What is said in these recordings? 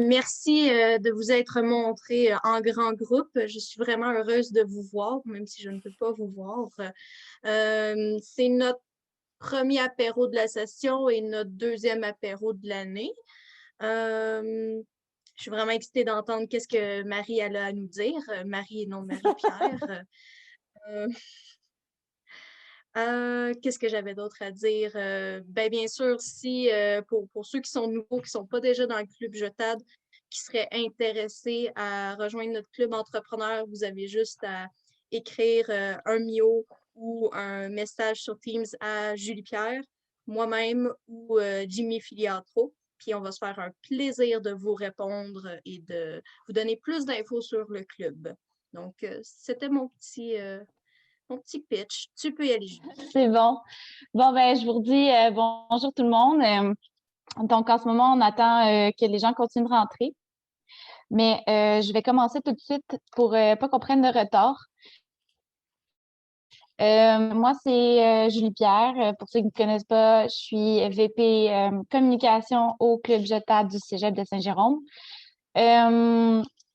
Merci de vous être montré en grand groupe. Je suis vraiment heureuse de vous voir, même si je ne peux pas vous voir. C'est notre premier apéro de la session et notre deuxième apéro de l'année. Je suis vraiment excitée d'entendre qu'est-ce que Marie a à nous dire. Marie et non Marie-Pierre. Euh, Qu'est-ce que j'avais d'autre à dire? Bien sûr, si pour ceux qui sont nouveaux, qui ne sont pas déjà dans le club Jetade, qui seraient intéressés à rejoindre notre club entrepreneur, vous avez juste à écrire un mio ou un message sur Teams à Julie Pierre, moi-même ou Jimmy Filiatro. Puis on va se faire un plaisir de vous répondre et de vous donner plus d'infos sur le club. Donc, c'était mon petit pitch. Tu peux y aller, Julie. C'est bon. Bon, je vous redis bonjour tout le monde. Donc, en ce moment, on attend que les gens continuent de rentrer. Mais je vais commencer tout de suite pour pas qu'on prenne de retard. Moi, c'est Julie Pierre. Pour ceux qui ne me connaissent pas, je suis VP communication au Club Jetable du Cégep de Saint-Jérôme.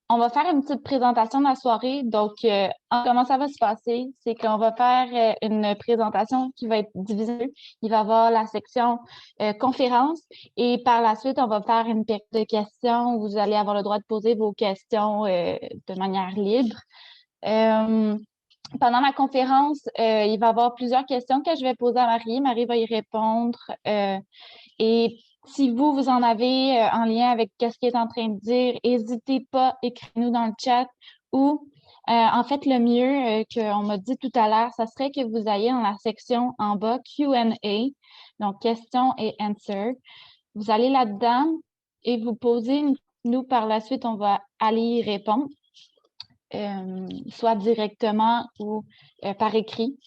On va faire une petite présentation de la soirée. Donc, comment ça va se passer? C'est qu'on va faire une présentation qui va être divisée. Il va y avoir la section conférence et par la suite, on va faire une période de questions où vous allez avoir le droit de poser vos questions de manière libre. Pendant la conférence, il va y avoir plusieurs questions que je vais poser à Marie. Marie va y répondre. Et si vous en avez en lien avec ce qu'il est en train de dire, n'hésitez pas, écrivez-nous dans le chat ou en fait, le mieux qu'on m'a dit tout à l'heure, ça serait que vous ayez dans la section en bas Q&A, donc questions et answers. Vous allez là-dedans et vous posez, nous par la suite, on va aller y répondre, soit directement ou par écrit.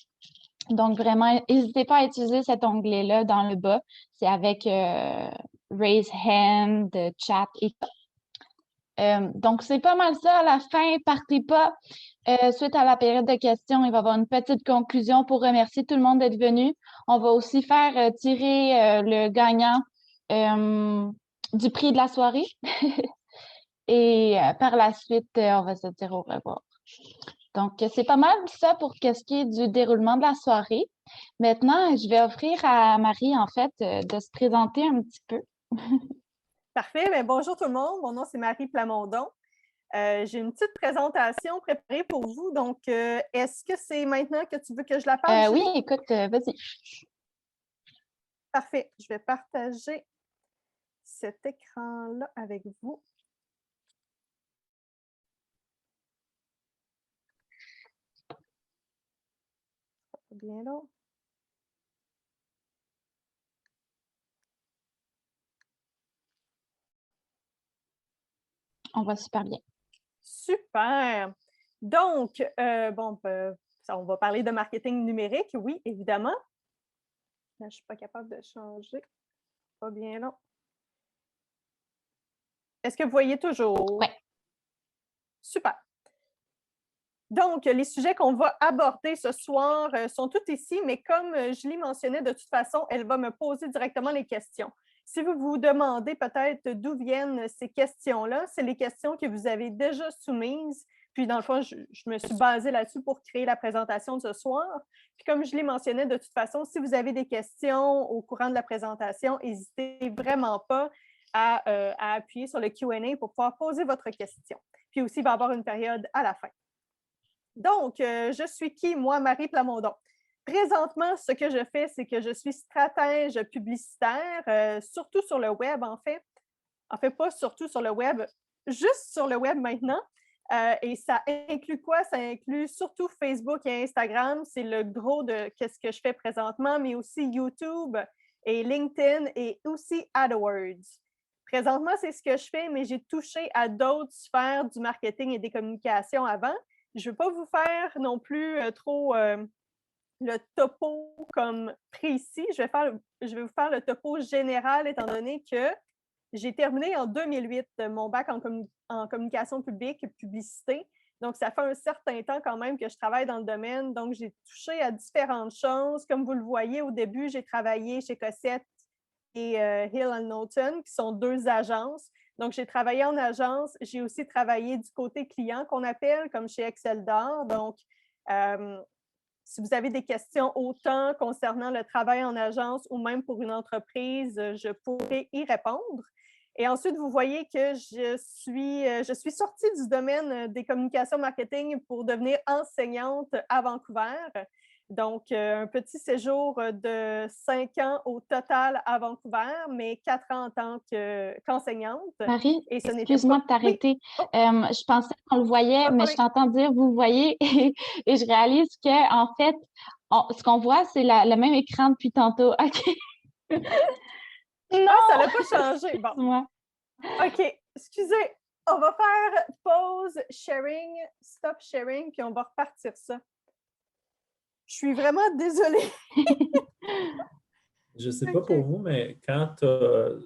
Donc, vraiment, n'hésitez pas à utiliser cet onglet-là dans le bas. C'est avec Raise Hand, Chat et donc, c'est pas mal ça. À la fin, partez pas. Suite à la période de questions, il va y avoir une petite conclusion pour remercier tout le monde d'être venu. On va aussi faire tirer le gagnant du prix de la soirée. Et par la suite, on va se dire au revoir. Donc, c'est pas mal ça pour ce qui est du déroulement de la soirée. Maintenant, je vais offrir à Marie, en fait, de se présenter un petit peu. Parfait. Bien, bonjour tout le monde. Mon nom, c'est Marie Plamondon. J'ai une petite présentation préparée pour vous. Donc, est-ce que c'est maintenant que tu veux que je la parle? Oui, écoute, vas-y. Parfait. Je vais partager cet écran-là avec vous. Bien là. On va super bien. Super! Donc, on va parler de marketing numérique, oui, évidemment. Là, je ne suis pas capable de changer. Pas bien là. Est-ce que vous voyez toujours? Oui. Super. Donc, les sujets qu'on va aborder ce soir sont tous ici, mais comme Julie mentionnait, de toute façon, elle va me poser directement les questions. Si vous vous demandez peut-être d'où viennent ces questions-là, c'est les questions que vous avez déjà soumises. Puis, dans le fond, je me suis basée là-dessus pour créer la présentation de ce soir. Puis, comme je l'ai mentionné, de toute façon, si vous avez des questions au courant de la présentation, n'hésitez vraiment pas à appuyer sur le Q&A pour pouvoir poser votre question. Puis aussi, il va y avoir une période à la fin. Donc, je suis qui, moi, Marie Plamondon? Présentement, ce que je fais, c'est que je suis stratège publicitaire, surtout sur le web, en fait. En fait, pas surtout sur le web, juste sur le web maintenant. Et ça inclut quoi? Ça inclut surtout Facebook et Instagram. C'est le gros de ce que je fais présentement, mais aussi YouTube et LinkedIn et aussi AdWords. Présentement, c'est ce que je fais, mais j'ai touché à d'autres sphères du marketing et des communications avant. Je ne vais pas vous faire non plus trop le topo comme précis. Je vais vous faire le topo général étant donné que j'ai terminé en 2008 mon bac en communication publique et publicité. Donc, ça fait un certain temps quand même que je travaille dans le domaine. Donc, j'ai touché à différentes choses. Comme vous le voyez, au début, j'ai travaillé chez Cossette et Hill & Knowlton, qui sont deux agences. Donc, j'ai travaillé en agence, j'ai aussi travaillé du côté client qu'on appelle, comme chez Excel d'Or. Donc, si vous avez des questions autant concernant le travail en agence ou même pour une entreprise, je pourrais y répondre. Et ensuite, vous voyez que je suis sortie du domaine des communications marketing pour devenir enseignante à Vancouver. Donc, un petit séjour de 5 ans au total à Vancouver, mais 4 ans en tant qu'enseignante. Marie, Et ce n'était excuse-moi pas... de Oui, t'arrêter. oh, Je pensais qu'on le voyait, pas de mais je problème. t'entends dire vous voyez et je réalise que en fait, ce qu'on voit, c'est le même écran depuis tantôt. OK. Ah, ça Non, n'a pas changé. Bon, excuse-moi. OK, excusez. On va faire pause sharing, stop sharing, puis on va repartir ça. Je suis vraiment désolée. Je ne sais pas pour OK. vous, mais quand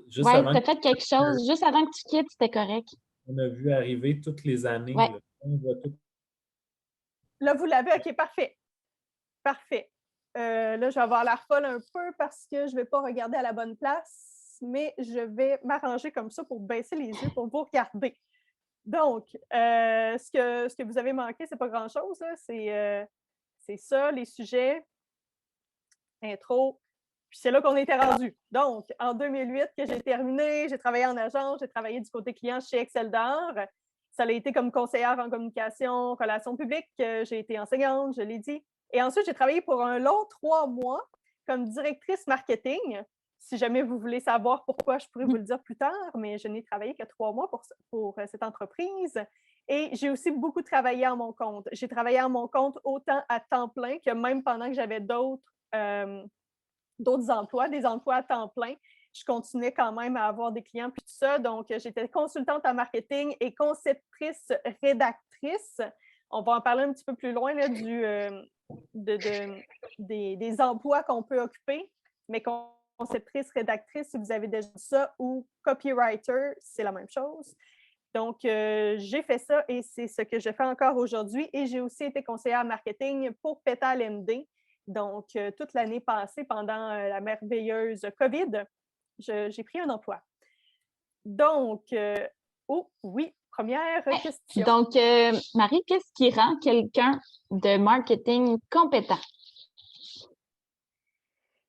juste Ouais, avant t'as fait quelque chose. Juste avant que tu quittes, c'était correct. qu'on a vu arriver toutes les années, Ouais. là, on voit tout. Là, vous l'avez? OK, parfait. Parfait. Là, je vais avoir l'air folle un peu parce que je ne vais pas regarder à la bonne place, mais je vais m'arranger comme ça pour baisser les yeux pour vous regarder. Donc, ce que vous avez manqué, c'est pas grand-chose. C'est ça, les sujets, intro. Puis c'est là qu'on était rendu. Donc, en 2008, que j'ai terminé, j'ai travaillé en agence, j'ai travaillé du côté client chez Excel d'Or. Ça a été comme conseillère en communication, relations publiques. J'ai été enseignante, je l'ai dit. Et ensuite, j'ai travaillé pour un long 3 mois comme directrice marketing. Si jamais vous voulez savoir pourquoi, je pourrais vous le dire plus tard, mais je n'ai travaillé que 3 mois pour cette entreprise. Et j'ai aussi beaucoup travaillé à mon compte. J'ai travaillé à mon compte autant à temps plein que même pendant que j'avais d'autres emplois, des emplois à temps plein. Je continuais quand même à avoir des clients puis tout ça. Donc, j'étais consultante en marketing et conceptrice rédactrice. On va en parler un petit peu plus loin là, des emplois qu'on peut occuper, mais conceptrice rédactrice, si vous avez déjà ça, ou copywriter, c'est la même chose. Donc, j'ai fait ça et c'est ce que je fais encore aujourd'hui. Et j'ai aussi été conseillère marketing pour Pétale MD. Donc, toute l'année passée, pendant la merveilleuse COVID, j'ai pris un emploi. Donc, oh oui, première question. Donc, Marie, qu'est-ce qui rend quelqu'un de marketing compétent?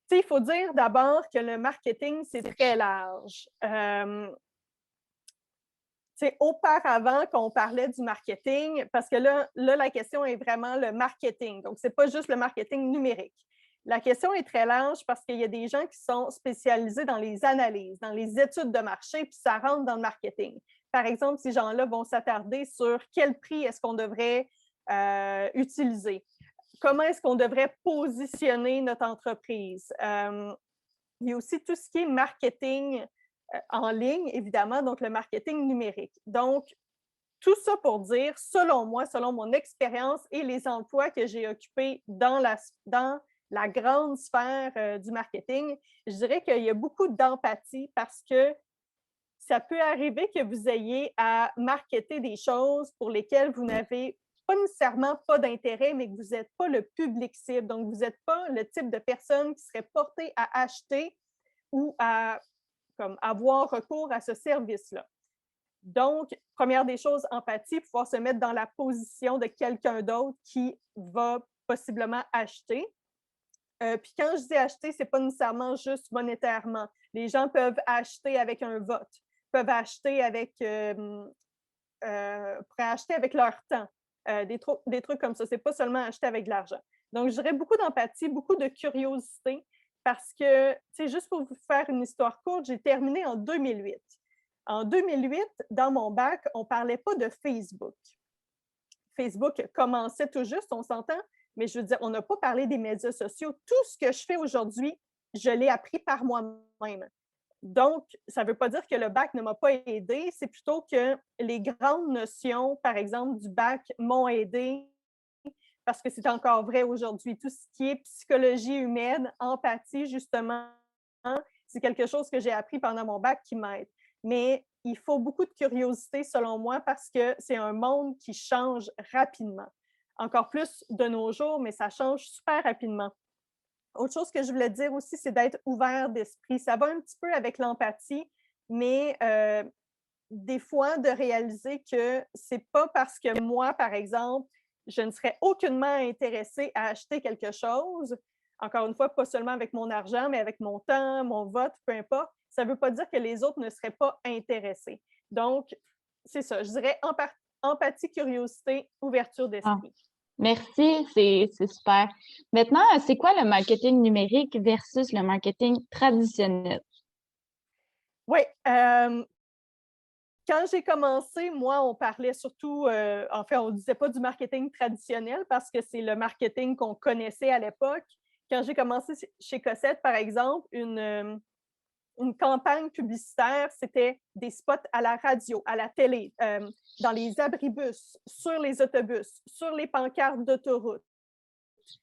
Il faut dire d'abord que le marketing, c'est très large. Auparavant qu'on parlait du marketing, parce que là, la question est vraiment le marketing. Donc, ce n'est pas juste le marketing numérique. La question est très large parce qu'il y a des gens qui sont spécialisés dans les analyses, dans les études de marché, puis ça rentre dans le marketing. Par exemple, ces gens-là vont s'attarder sur quel prix est-ce qu'on devrait utiliser, comment est-ce qu'on devrait positionner notre entreprise. Il y a aussi tout ce qui est marketing en ligne, évidemment, donc le marketing numérique. Donc, tout ça pour dire, selon moi, selon mon expérience et les emplois que j'ai occupés dans la grande sphère du marketing, je dirais qu'il y a beaucoup d'empathie parce que ça peut arriver que vous ayez à marketer des choses pour lesquelles vous n'avez pas nécessairement pas d'intérêt, mais que vous n'êtes pas le public cible. Donc, vous n'êtes pas le type de personne qui serait portée à acheter ou à avoir recours à ce service-là. Donc, première des choses, empathie, pouvoir se mettre dans la position de quelqu'un d'autre qui va possiblement acheter. Puis quand je dis acheter, ce n'est pas nécessairement juste monétairement. Les gens peuvent acheter avec un vote, peuvent acheter pourraient acheter avec leur temps, des trucs comme ça. Ce n'est pas seulement acheter avec de l'argent. Donc, je dirais beaucoup d'empathie, beaucoup de curiosité, parce que, juste pour vous faire une histoire courte, j'ai terminé en 2008. En 2008, dans mon bac, on ne parlait pas de Facebook. Facebook commençait tout juste, on s'entend, mais je veux dire, on n'a pas parlé des médias sociaux. Tout ce que je fais aujourd'hui, je l'ai appris par moi-même. Donc, ça ne veut pas dire que le bac ne m'a pas aidé, c'est plutôt que les grandes notions, par exemple, du bac m'ont aidé parce que c'est encore vrai aujourd'hui. Tout ce qui est psychologie humaine, empathie, justement, c'est quelque chose que j'ai appris pendant mon bac qui m'aide. Mais il faut beaucoup de curiosité, selon moi, parce que c'est un monde qui change rapidement. Encore plus de nos jours, mais ça change super rapidement. Autre chose que je voulais dire aussi, c'est d'être ouvert d'esprit. Ça va un petit peu avec l'empathie, mais des fois de réaliser que c'est pas parce que moi, par exemple, je ne serais aucunement intéressée à acheter quelque chose, encore une fois, pas seulement avec mon argent, mais avec mon temps, mon vote, peu importe, ça ne veut pas dire que les autres ne seraient pas intéressés. Donc, c'est ça, je dirais empathie, curiosité, ouverture d'esprit. Merci, c'est super. Maintenant, c'est quoi le marketing numérique versus le marketing traditionnel? Oui, quand j'ai commencé, moi, on parlait surtout, en fait, on ne disait pas du marketing traditionnel parce que c'est le marketing qu'on connaissait à l'époque. Quand j'ai commencé chez Cossette, par exemple, une campagne publicitaire, c'était des spots à la radio, à la télé, dans les abribus, sur les autobus, sur les pancartes d'autoroute,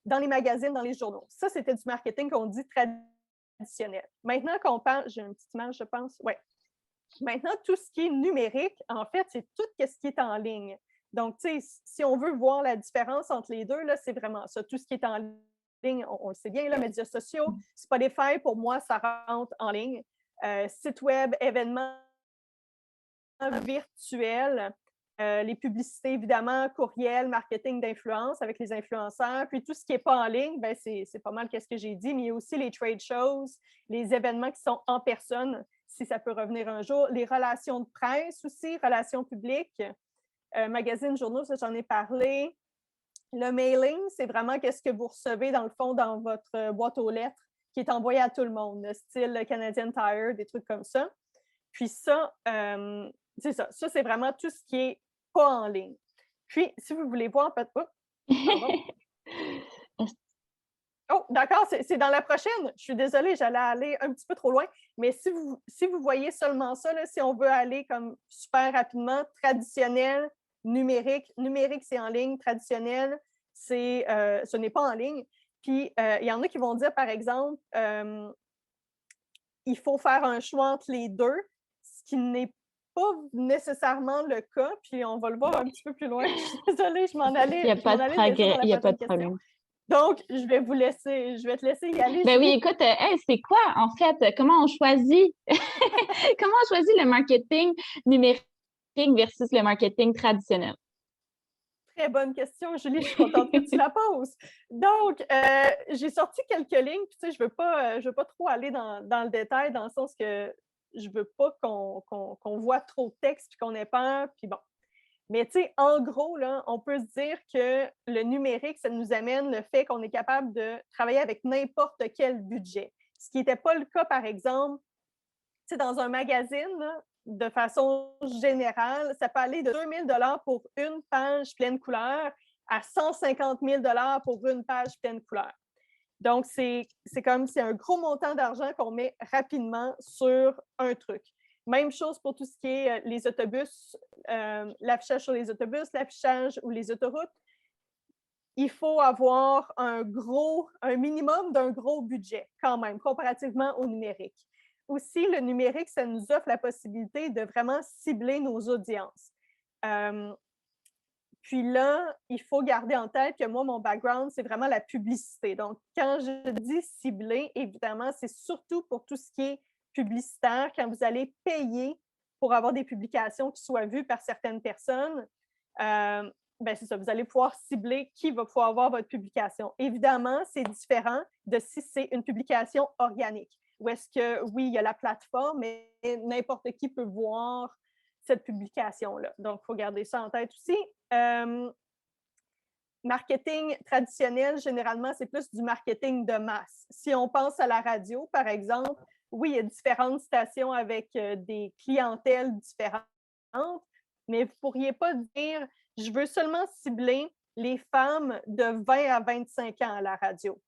dans les magazines, dans les journaux. Ça, c'était du marketing qu'on dit traditionnel. Maintenant qu'on parle, j'ai une petite image, je pense, oui. Maintenant, tout ce qui est numérique, en fait, c'est tout ce qui est en ligne. Donc, tu sais, si on veut voir la différence entre les deux, là, c'est vraiment ça. Tout ce qui est en ligne, on le sait bien, les médias sociaux, Spotify, pour moi, ça rentre en ligne. Site web, événements virtuels, les publicités, évidemment, courriel, marketing d'influence avec les influenceurs. Puis tout ce qui n'est pas en ligne, ben c'est pas mal ce que j'ai dit, mais il y a aussi les trade shows, les événements qui sont en personne, si ça peut revenir un jour, les relations de presse aussi, relations publiques, magazines, journaux, ça j'en ai parlé. Le mailing, c'est vraiment qu'est-ce que vous recevez dans le fond dans votre boîte aux lettres qui est envoyée à tout le monde, le style Canadian Tire, des trucs comme ça. Puis ça, c'est ça. Ça, c'est vraiment tout ce qui est pas en ligne. Puis, si vous voulez voir, oh, d'accord, c'est dans la prochaine. Je suis désolée, j'allais aller un petit peu trop loin. Mais si vous voyez seulement ça, là, si on veut aller comme super rapidement, traditionnel, numérique, c'est en ligne, traditionnel, ce n'est pas en ligne. Puis, il y en a qui vont dire, par exemple, il faut faire un choix entre les deux, ce qui n'est pas nécessairement le cas. Puis, on va le voir un petit peu plus loin. Je suis désolée, je m'en allais. Il n'y a pas de progrès, il n'y a pas de problème. Donc, je vais te laisser y aller. Ben oui, écoute, c'est quoi, en fait, comment on choisit le marketing numérique versus le marketing traditionnel? Très bonne question, Julie, je suis contente que tu la poses. Donc, j'ai sorti quelques lignes, puis tu sais, je veux pas trop aller dans le détail, dans le sens que je veux pas qu'on voit trop de texte, puis qu'on ait peur, puis bon. Mais tu sais, en gros, là, on peut se dire que le numérique, ça nous amène le fait qu'on est capable de travailler avec n'importe quel budget. Ce qui n'était pas le cas, par exemple, tu sais, dans un magazine, là, de façon générale, ça peut aller de 2 000 $ pour une page pleine couleur à 150 000 $ pour une page pleine couleur. Donc, c'est comme c'est un gros montant d'argent qu'on met rapidement sur un truc. Même chose pour tout ce qui est les autobus, l'affichage sur les autobus, l'affichage ou les autoroutes. Il faut avoir un minimum d'un gros budget quand même, comparativement au numérique. Aussi, le numérique, ça nous offre la possibilité de vraiment cibler nos audiences. Puis là, il faut garder en tête que moi, mon background, c'est vraiment la publicité. Donc, quand je dis cibler, évidemment, c'est surtout pour tout ce qui est publicitaire, quand vous allez payer pour avoir des publications qui soient vues par certaines personnes. Ben c'est ça, vous allez pouvoir cibler qui va pouvoir voir votre publication. Évidemment, c'est différent de si c'est une publication organique, où est-ce que, oui, il y a la plateforme, mais n'importe qui peut voir cette publication-là. Donc, il faut garder ça en tête aussi. Marketing traditionnel, généralement, c'est plus du marketing de masse. Si on pense à la radio, par exemple, oui, il y a différentes stations avec des clientèles différentes, mais vous ne pourriez pas dire « je veux seulement cibler les femmes de 20 à 25 ans à la radio ».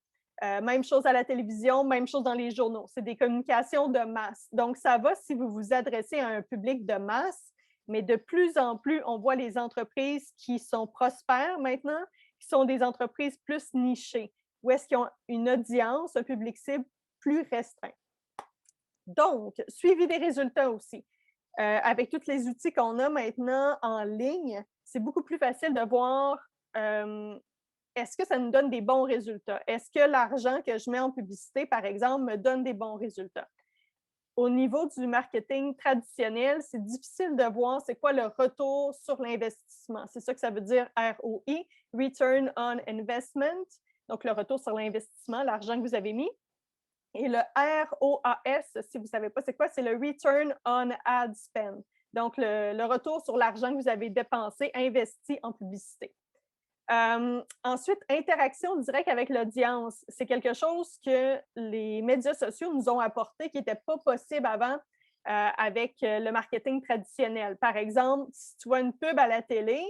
Même chose à la télévision, même chose dans les journaux. C'est des communications de masse. Donc, ça va si vous vous adressez à un public de masse, mais de plus en plus, on voit les entreprises qui sont prospères maintenant, qui sont des entreprises plus nichées, où est-ce qu'ils ont une audience, un public cible plus restreint. Donc, suivi des résultats aussi. Avec tous les outils qu'on a maintenant en ligne, c'est beaucoup plus facile de voir est-ce que ça nous donne des bons résultats? Est-ce que l'argent que je mets en publicité, par exemple, me donne des bons résultats? au niveau du marketing traditionnel, c'est difficile de voir c'est quoi le retour sur l'investissement. C'est ça que ça veut dire ROI, Return on Investment, donc le retour sur l'investissement, l'argent que vous avez mis. Et le ROAS, si vous ne savez pas c'est quoi, c'est le Return on Ad Spend, donc le retour sur l'argent que vous avez dépensé, investi en publicité. Ensuite, interaction directe avec l'audience. C'est quelque chose que les médias sociaux nous ont apporté qui n'était pas possible avant avec le marketing traditionnel. Par exemple, si tu vois une pub à la télé,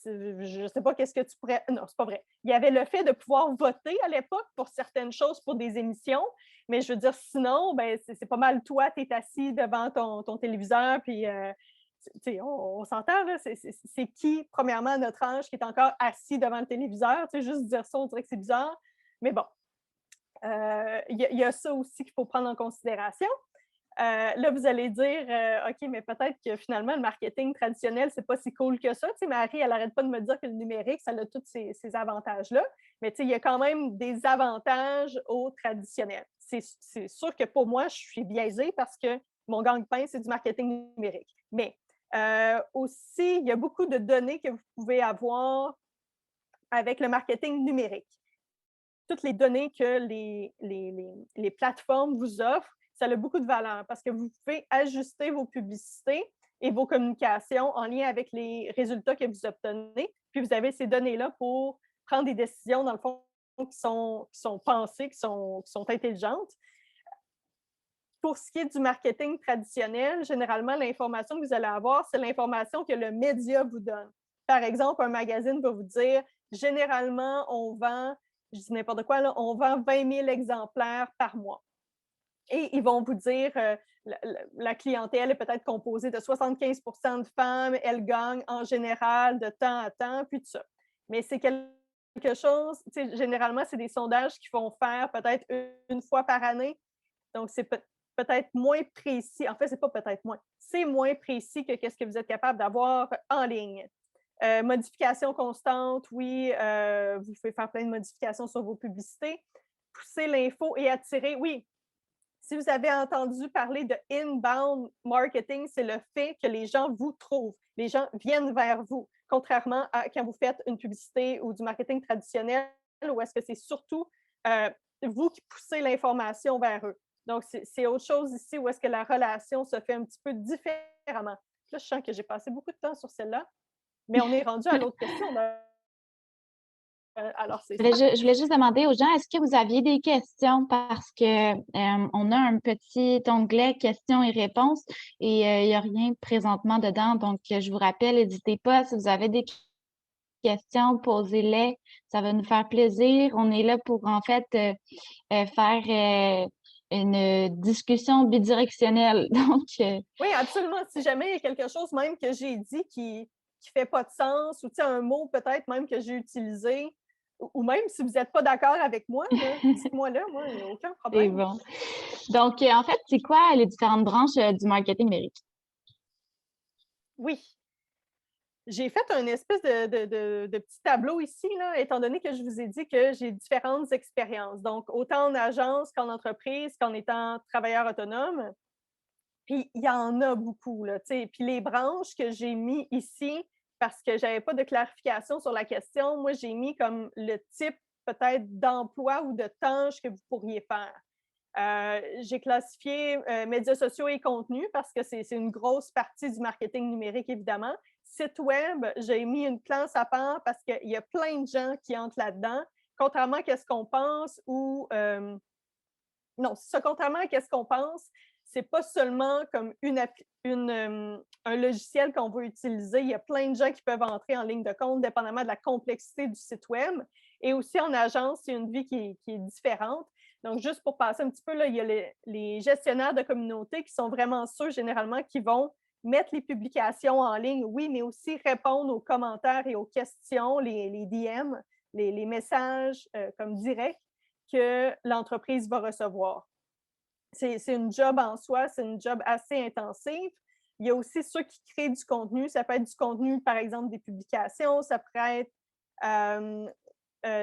je ne sais pas qu'est-ce que tu pourrais... Non, c'est pas vrai. Il y avait le fait de pouvoir voter à l'époque pour certaines choses, pour des émissions, mais je veux dire, sinon, ben, c'est pas mal toi, tu es assis devant ton téléviseur, puis on s'entend, là, c'est qui, premièrement, à notre âge, qui est encore assis devant le téléviseur? Juste dire ça, on dirait que c'est bizarre. Mais bon, il y a ça aussi qu'il faut prendre en considération. Là, vous allez dire, OK, mais peut-être que finalement, le marketing traditionnel, c'est pas si cool que ça. Tu sais, Marie, elle n'arrête pas de me dire que le numérique, ça a tous ces avantages-là. Mais tu sais, il y a quand même des avantages au traditionnel. C'est sûr que pour moi, je suis biaisée parce que mon gagne-pain, c'est du marketing numérique. Mais aussi, il y a beaucoup de données que vous pouvez avoir avec le marketing numérique. Toutes les données que les plateformes vous offrent, ça a beaucoup de valeur parce que vous pouvez ajuster vos publicités et vos communications en lien avec les résultats que vous obtenez. Puis vous avez ces données-là pour prendre des décisions, dans le fond, qui sont pensées, qui sont intelligentes. Pour ce qui est du marketing traditionnel, généralement, l'information que vous allez avoir, c'est l'information que le média vous donne. Par exemple, un magazine va vous dire, généralement, on vend, je dis n'importe quoi, là, on vend 20 000 exemplaires par mois. Et ils vont vous dire, la clientèle est peut-être composée de 75 de femmes, elles gagnent en général de temps à temps, puis tout ça. Mais c'est quelque chose, généralement, c'est des sondages qu'ils vont faire peut-être une fois par année. Donc, c'est peut-être moins précis. En fait, c'est pas peut-être moins. C'est moins précis que ce que vous êtes capable d'avoir en ligne. Modification constante, oui, vous pouvez faire plein de modifications sur vos publicités. Pousser l'info et attirer, oui. Si vous avez entendu parler de inbound marketing, c'est le fait que les gens vous trouvent, les gens viennent vers vous, contrairement à quand vous faites une publicité ou du marketing traditionnel, où est-ce que c'est surtout vous qui poussez l'information vers eux. Donc, c'est autre chose ici où est-ce que la relation se fait un petit peu différemment. Là, je sens que j'ai passé beaucoup de temps sur celle-là, mais on est rendu à l'autre question. Alors, c'est ça. Je voulais juste demander aux gens, est-ce que vous aviez des questions? Parce que on a un petit onglet questions et réponses et il n'y a rien présentement dedans. Donc, je vous rappelle, n'hésitez pas, si vous avez des questions, posez-les. Ça va nous faire plaisir. On est là pour, en fait, faire une discussion bidirectionnelle. Donc, oui, absolument. Si jamais il y a quelque chose même que j'ai dit qui ne fait pas de sens, ou un mot peut-être même que j'ai utilisé, ou même si vous n'êtes pas d'accord avec moi, dites-moi là, moi, il n'y a aucun problème. C'est bon. Donc, en fait, c'est quoi les différentes branches du marketing numérique? Oui. J'ai fait un espèce de petit tableau ici, là, étant donné que je vous ai dit que j'ai différentes expériences. Donc, autant en agence qu'en entreprise, qu'en étant travailleur autonome. Puis, il y en a beaucoup, là, tu sais. Puis, les branches que j'ai mis ici, parce que je n'avais pas de clarification sur la question, moi, j'ai mis comme le type peut-être d'emploi ou de tâches que vous pourriez faire. J'ai classifié médias sociaux et contenus parce que c'est une grosse partie du marketing numérique, évidemment. Site web, j'ai mis une classe à part parce qu'il y a plein de gens qui entrent là-dedans, contrairement à ce qu'on pense ou... non, c'est ça, contrairement à ce qu'on pense, c'est pas seulement comme un logiciel qu'on va utiliser. Il y a plein de gens qui peuvent entrer en ligne de compte, dépendamment de la complexité du site web. Et aussi en agence, c'est une vie qui est différente. Donc, juste pour passer un petit peu, là, il y a les gestionnaires de communauté qui sont vraiment ceux, généralement, qui vont mettre les publications en ligne, oui, mais aussi répondre aux commentaires et aux questions, les DM, les messages comme directs que l'entreprise va recevoir. C'est une job en soi, c'est une job assez intensive. Il y a aussi ceux qui créent du contenu. Ça peut être du contenu, par exemple, des publications, ça pourrait être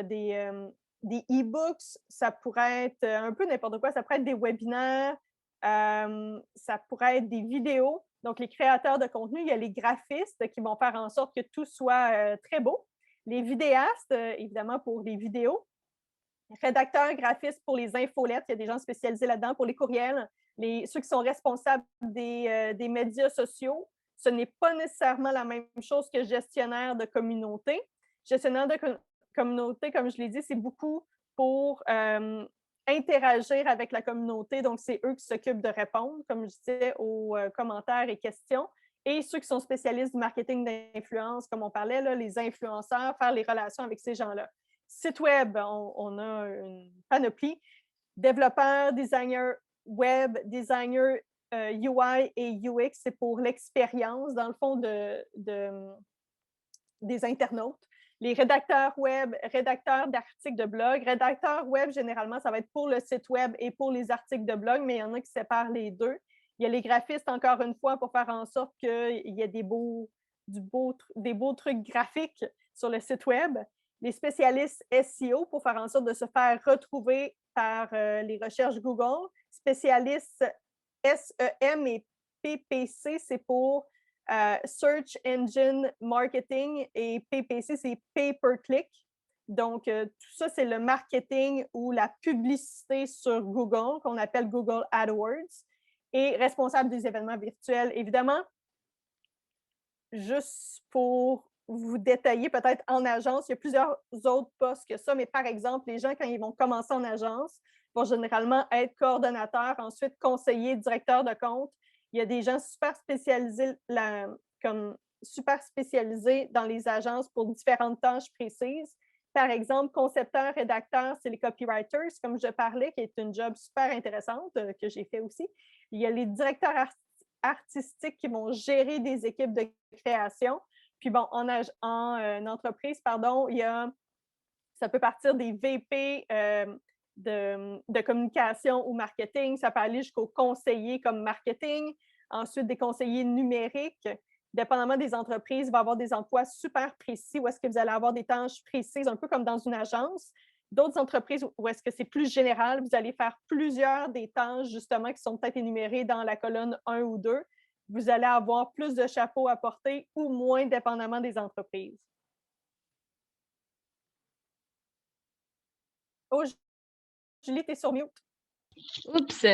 des e-books, ça pourrait être un peu n'importe quoi, ça pourrait être des webinaires, Ça pourrait être des vidéos. Donc, les créateurs de contenu, il y a les graphistes qui vont faire en sorte que tout soit très beau. Les vidéastes, évidemment, pour les vidéos. Rédacteurs graphistes pour les infolettes, il y a des gens spécialisés là-dedans. Pour les courriels, ceux qui sont responsables des médias sociaux, ce n'est pas nécessairement la même chose que gestionnaire de communauté. Gestionnaire de communauté, comme je l'ai dit, c'est beaucoup pour interagir avec la communauté. Donc, c'est eux qui s'occupent de répondre, comme je disais, aux commentaires et questions. Et ceux qui sont spécialistes du marketing d'influence, comme on parlait, là, les influenceurs, faire les relations avec ces gens-là. Site web, on a une panoplie. Développeurs, designers web, designers UI et UX, c'est pour l'expérience, dans le fond, des internautes. Les rédacteurs web, rédacteurs d'articles de blog. Rédacteurs web, généralement, ça va être pour le site web et pour les articles de blog, mais il y en a qui séparent les deux. Il y a les graphistes, encore une fois, pour faire en sorte qu'il y ait des beaux trucs graphiques sur le site web. Les spécialistes SEO pour faire en sorte de se faire retrouver par les recherches Google. Spécialistes SEM et PPC, c'est pour Search Engine Marketing et PPC, c'est Pay-per-click. Donc, tout ça, c'est le marketing ou la publicité sur Google, qu'on appelle Google AdWords, et responsable des événements virtuels. Évidemment, juste pour vous détailler peut-être en agence, il y a plusieurs autres postes que ça, mais par exemple, les gens, quand ils vont commencer en agence, vont généralement être coordonnateurs, ensuite conseillers, directeurs de compte. Il y a des gens super spécialisés, super spécialisés dans les agences pour différentes tâches précises. Par exemple, concepteur, rédacteur, c'est les copywriters, comme je parlais, qui est une job super intéressante que j'ai fait aussi. Il y a les directeurs artistiques qui vont gérer des équipes de création. Puis bon, en entreprise, pardon, ça peut partir des VP de communication ou marketing, ça peut aller jusqu'aux conseillers comme marketing, ensuite des conseillers numériques. Dépendamment des entreprises, il va y avoir des emplois super précis où est-ce que vous allez avoir des tâches précises, un peu comme dans une agence. D'autres entreprises où est-ce que c'est plus général, vous allez faire plusieurs des tâches justement qui sont peut-être énumérées dans la colonne 1 ou 2. Vous allez avoir plus de chapeaux à porter ou moins, dépendamment des entreprises. Oh, Julie, tu es sur mute. Oups!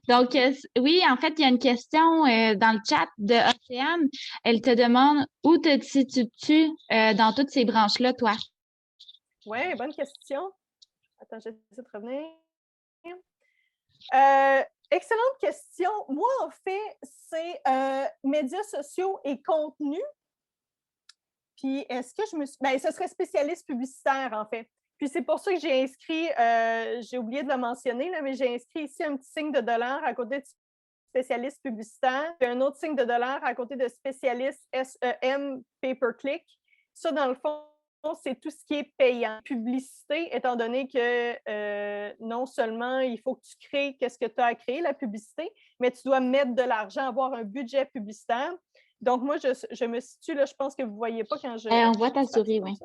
Donc, oui, en fait, il y a une question dans le chat de Océane. Elle te demande où te situes-tu dans toutes ces branches-là, toi? Oui, bonne question. Attends, j'essaie de revenir. Excellente question. Moi, en fait, c'est médias sociaux et contenu. Puis, est-ce que je me suis... Bien, ce serait spécialiste publicitaire, en fait. Puis, c'est pour ça que j'ai inscrit, j'ai oublié de le mentionner, là, mais j'ai inscrit ici un petit signe de dollar à côté de spécialiste publicitaire, puis un autre signe de dollar à côté de spécialiste SEM pay-per-click. Ça, dans le fond, c'est tout ce qui est payant. Publicité, étant donné que non seulement il faut que tu crées qu'est-ce que tu as à créer, la publicité, mais tu dois mettre de l'argent, avoir un budget publicitaire. Donc, moi, je me situe là, je pense que vous ne voyez pas quand je... on voit ta souris, oui.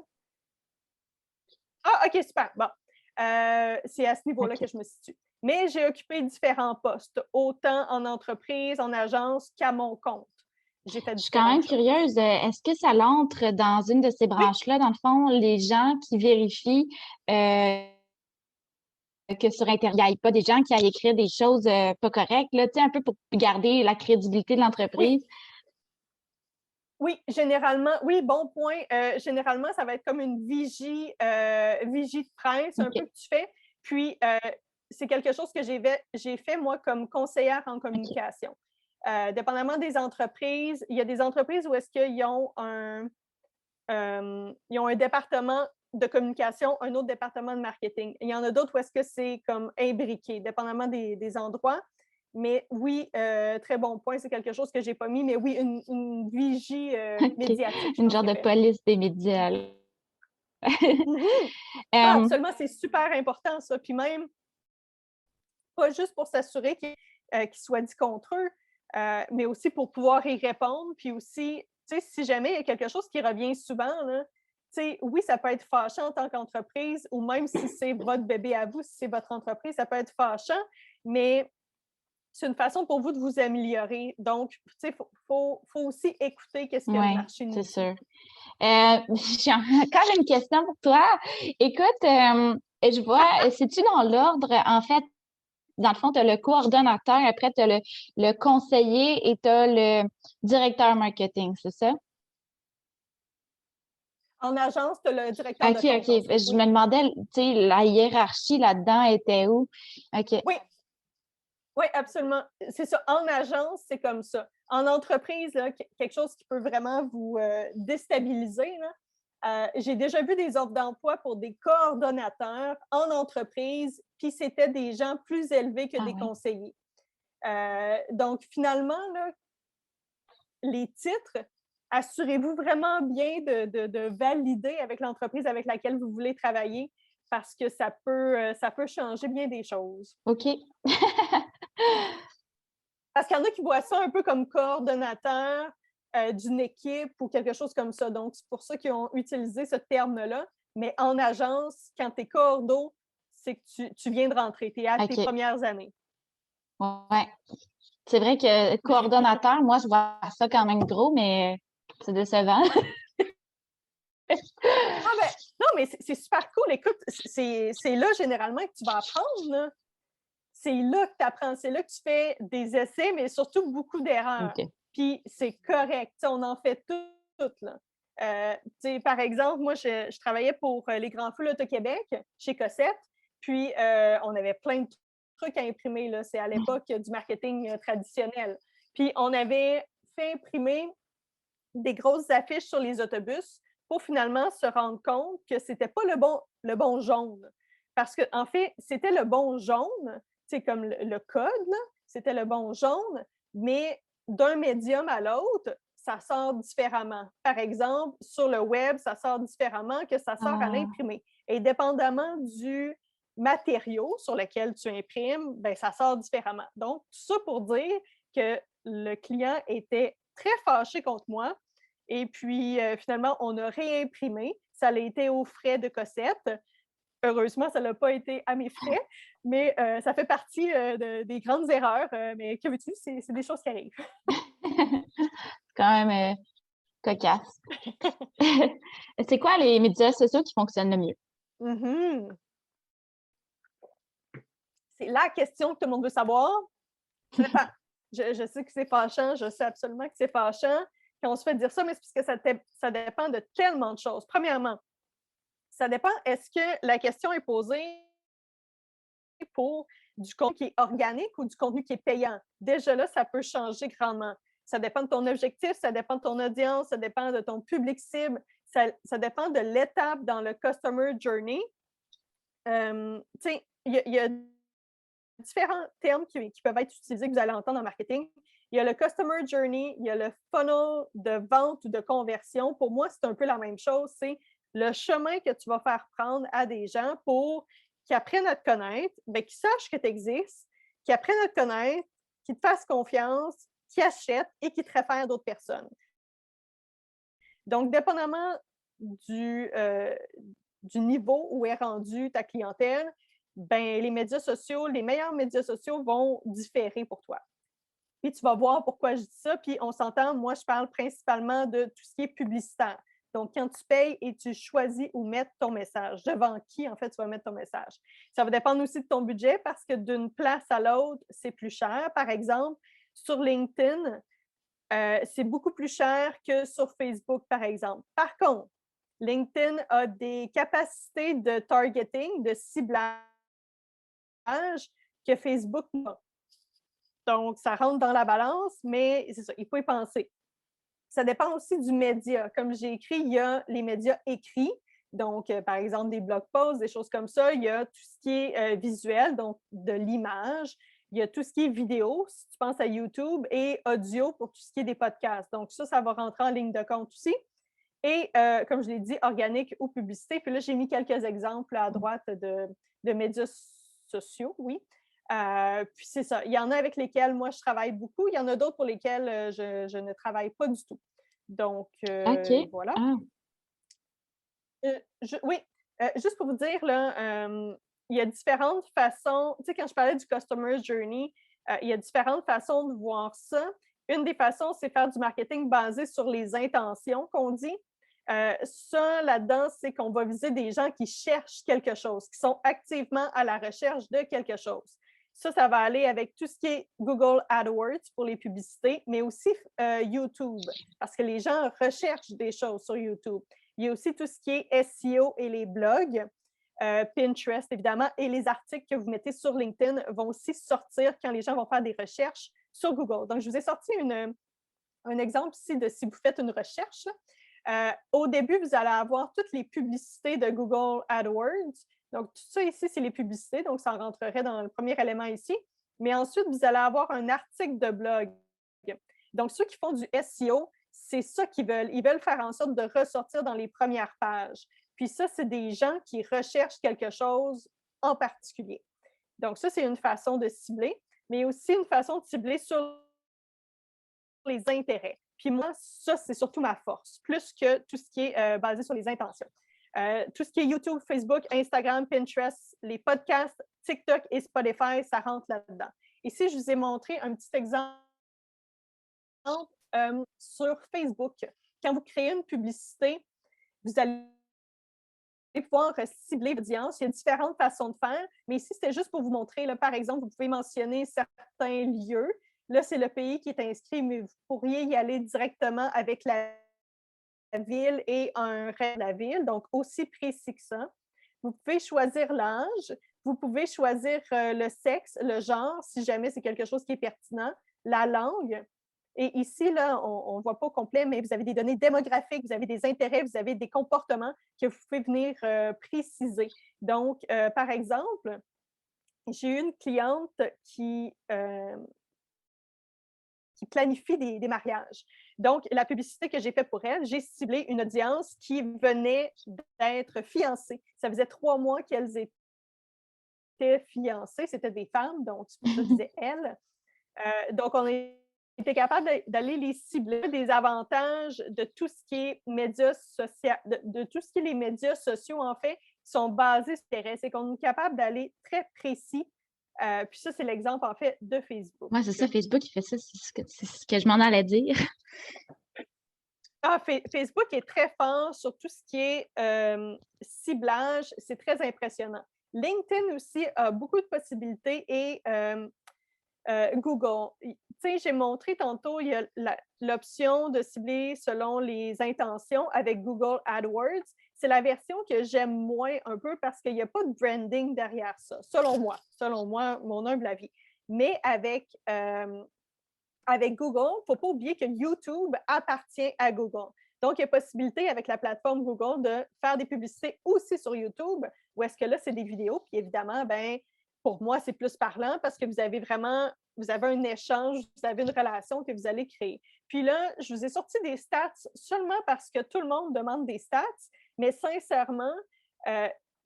Ah, OK, super. Bon. C'est à ce niveau-là que je me situe. Mais j'ai occupé différents postes, autant en entreprise, en agence qu'à mon compte. J'ai fait Je suis quand même curieuse. Est-ce que ça l'entre dans une de ces branches-là, dans le fond, les gens qui vérifient que sur Internet, il n'y ait pas des gens qui aillent écrire des choses pas correctes, là, un peu pour garder la crédibilité de l'entreprise? Oui, généralement, oui, bon point. Généralement, ça va être comme une vigie de presse, un peu que tu fais. Puis, c'est quelque chose que j'ai fait, moi, comme conseillère en communication. Dépendamment des entreprises, il y a des entreprises où est-ce qu'ils ont ils ont un département de communication, un autre département de marketing. Il y en a d'autres où est-ce que c'est comme imbriqué, dépendamment des endroits. Mais oui, très bon point, c'est quelque chose que je n'ai pas mis, mais oui, une vigie médiatique. Une genre de police des médias. Absolument, c'est super important, ça. Puis même, pas juste pour s'assurer qu'il soit dit contre eux, mais aussi pour pouvoir y répondre. Puis aussi, si jamais il y a quelque chose qui revient souvent, là, oui, ça peut être fâchant en tant qu'entreprise, ou même si c'est votre bébé à vous, si c'est votre entreprise, ça peut être fâchant, mais c'est une façon pour vous de vous améliorer. Donc, tu sais, faut aussi écouter qu'est-ce que le Oui, marché nous c'est dit. sûr. J'ai encore une question pour toi. Écoute, je vois, c'est-tu dans l'ordre, en fait, dans le fond, tu as le coordonnateur, après tu as le conseiller et tu as le directeur marketing, c'est ça? En agence, tu as le directeur de OK, compte. OK. Ensuite. Je Oui. me demandais, tu sais, la hiérarchie là-dedans était où? OK. Oui. Oui, absolument. C'est ça. En agence, c'est comme ça. En entreprise, là, quelque chose qui peut vraiment vous déstabiliser, là, j'ai déjà vu des offres d'emploi pour des coordonnateurs en entreprise, puis c'était des gens plus élevés que Ah des oui. conseillers. Donc, finalement, là, les titres, assurez-vous vraiment bien de valider avec l'entreprise avec laquelle vous voulez travailler parce que ça peut changer bien des choses. OK. Parce qu'il y en a qui voient ça un peu comme coordonnateur d'une équipe ou quelque chose comme ça. Donc, c'est pour ça qu'ils ont utilisé ce terme-là. Mais en agence, quand tu es cordo, c'est que tu viens de rentrer, tu es à tes OK. premières années. Ouais. C'est vrai que coordonnateur, moi, je vois ça quand même gros, mais c'est décevant. Ah ben, non, mais c'est super cool. Écoute, c'est là généralement que tu vas apprendre. Là. C'est là que tu apprends, c'est là que tu fais des essais, mais surtout beaucoup d'erreurs. OK. Puis c'est correct, on en fait toutes. Là. Par exemple, moi, je travaillais pour les Grands Feux Auto-Québec chez Cossette, puis on avait plein de trucs à imprimer. Là. C'est à l'époque du marketing traditionnel. Puis on avait fait imprimer des grosses affiches sur les autobus pour finalement se rendre compte que c'était pas le bon jaune. Parce qu'en fait, c'était le bon jaune, c'est comme le code, là, c'était le bon jaune, mais d'un médium à l'autre, ça sort différemment. Par exemple, sur le web, ça sort différemment que ça sort à l'imprimer. Et dépendamment du matériau sur lequel tu imprimes, ben, ça sort différemment. Donc, tout ça pour dire que le client était très fâché contre moi. Et puis, finalement, on a réimprimé. Ça a été aux frais de Cossette. Heureusement, ça n'a pas été à mes frais, mais ça fait partie des grandes erreurs. Mais que veux-tu, c'est des choses qui arrivent. C'est quand même cocasse. C'est quoi les médias sociaux qui fonctionnent le mieux? Mm-hmm. C'est la question que tout le monde veut savoir. Ça dépend. Je sais que c'est fâchant, je sais absolument que c'est fâchant quand on se fait dire ça, mais c'est parce que ça dépend de tellement de choses. Premièrement, ça dépend, est-ce que la question est posée pour du contenu qui est organique ou du contenu qui est payant? Déjà là, ça peut changer grandement. Ça dépend de ton objectif, ça dépend de ton audience, ça dépend de ton public cible, ça dépend de l'étape dans le customer journey. Il y a différents termes qui peuvent être utilisés, que vous allez entendre en marketing. Il y a le customer journey, il y a le funnel de vente ou de conversion. Pour moi, c'est un peu la même chose. C'est le chemin que tu vas faire prendre à des gens pour qu'ils apprennent à te connaître, bien, qu'ils sachent que tu existes, qu'ils apprennent à te connaître, qu'ils te fassent confiance, qu'ils achètent et qu'ils te réfèrent à d'autres personnes. Donc, dépendamment du niveau où est rendue ta clientèle, ben, les médias sociaux, les meilleurs médias sociaux vont différer pour toi. Puis tu vas voir pourquoi je dis ça. Puis on s'entend, moi, je parle principalement de tout ce qui est publicitaire. Donc, quand tu payes et tu choisis où mettre ton message, devant qui, en fait, tu vas mettre ton message. Ça va dépendre aussi de ton budget parce que d'une place à l'autre, c'est plus cher. Par exemple, sur LinkedIn, c'est beaucoup plus cher que sur Facebook, par exemple. Par contre, LinkedIn a des capacités de targeting, de ciblage que Facebook n'a. Donc, ça rentre dans la balance, mais c'est ça, il faut y penser. Ça dépend aussi du média. Comme j'ai écrit, il y a les médias écrits, donc par exemple des blog posts, des choses comme ça. Il y a tout ce qui est visuel, donc de l'image. Il y a tout ce qui est vidéo, si tu penses à YouTube, et audio pour tout ce qui est des podcasts. Donc ça va rentrer en ligne de compte aussi. Et comme je l'ai dit, organique ou publicité. Puis là, j'ai mis quelques exemples à droite de médias sociaux, oui. Puis c'est ça. Il y en a avec lesquels moi je travaille beaucoup. Il y en a d'autres pour lesquels je ne travaille pas du tout. Donc, OK. voilà. Ah. Oui, juste pour vous dire, là, il y a différentes façons. Tu sais, quand je parlais du Customer Journey, Il y a différentes façons de voir ça. Une des façons, c'est faire du marketing basé sur les intentions qu'on dit. Ça, là-dedans, c'est qu'on va viser des gens qui cherchent quelque chose, qui sont activement à la recherche de quelque chose. Ça va aller avec tout ce qui est Google AdWords pour les publicités, mais aussi YouTube, parce que les gens recherchent des choses sur YouTube. Il y a aussi tout ce qui est SEO et les blogs. Pinterest, évidemment, et les articles que vous mettez sur LinkedIn vont aussi sortir quand les gens vont faire des recherches sur Google. Donc, je vous ai sorti un exemple ici de si vous faites une recherche. Au début, vous allez avoir toutes les publicités de Google AdWords. Donc, tout ça ici, c'est les publicités. Donc, ça rentrerait dans le premier élément ici. Mais ensuite, vous allez avoir un article de blog. Donc, ceux qui font du SEO, c'est ça qu'ils veulent. Ils veulent faire en sorte de ressortir dans les premières pages. Puis ça, c'est des gens qui recherchent quelque chose en particulier. Donc, ça, c'est une façon de cibler, mais aussi une façon de cibler sur les intérêts. Puis moi, ça, c'est surtout ma force, plus que tout ce qui est basé sur les intentions. Tout ce qui est YouTube, Facebook, Instagram, Pinterest, les podcasts, TikTok et Spotify, ça rentre là-dedans. Ici, je vous ai montré un petit exemple sur Facebook. Quand vous créez une publicité, vous allez pouvoir cibler l'audience. Il y a différentes façons de faire, mais ici, c'était juste pour vous montrer, là, par exemple, vous pouvez mentionner certains lieux. Là, c'est le pays qui est inscrit, mais vous pourriez y aller directement avec la ville et un rayon de la ville, donc aussi précis que ça. Vous pouvez choisir l'âge, vous pouvez choisir le sexe, le genre, si jamais c'est quelque chose qui est pertinent, la langue. Et ici, là, on ne voit pas au complet, mais vous avez des données démographiques, vous avez des intérêts, vous avez des comportements que vous pouvez venir préciser. Donc, par exemple, j'ai eu une cliente qui planifie des mariages. Donc, la publicité que j'ai faite pour elle, j'ai ciblé une audience qui venait d'être fiancée. Ça faisait 3 mois qu'elles étaient fiancées. C'était des femmes, donc je disais elles. Donc, on était capable d'aller les cibler, des avantages de tout ce qui est médias sociaux, de tout ce qui est les médias sociaux, en fait, qui sont basés sur l'intérêt. C'est qu'on est capable d'aller très précis. Puis ça, c'est l'exemple, en fait, de Facebook. Oui, c'est ça, Facebook, il fait ça, c'est ce que je m'en allais dire. Facebook est très fort sur tout ce qui est ciblage. C'est très impressionnant. LinkedIn aussi a beaucoup de possibilités et Google. Tu sais, j'ai montré tantôt, il y a l'option de cibler selon les intentions avec Google AdWords. C'est la version que j'aime moins un peu parce qu'il n'y a pas de branding derrière ça, selon moi, mon humble avis. Mais avec Google, il ne faut pas oublier que YouTube appartient à Google. Donc, il y a possibilité avec la plateforme Google de faire des publicités aussi sur YouTube, où est-ce que là, c'est des vidéos. Puis évidemment, pour moi, c'est plus parlant parce que vous avez un échange, vous avez une relation que vous allez créer. Puis là, je vous ai sorti des stats seulement parce que tout le monde demande des stats, mais sincèrement,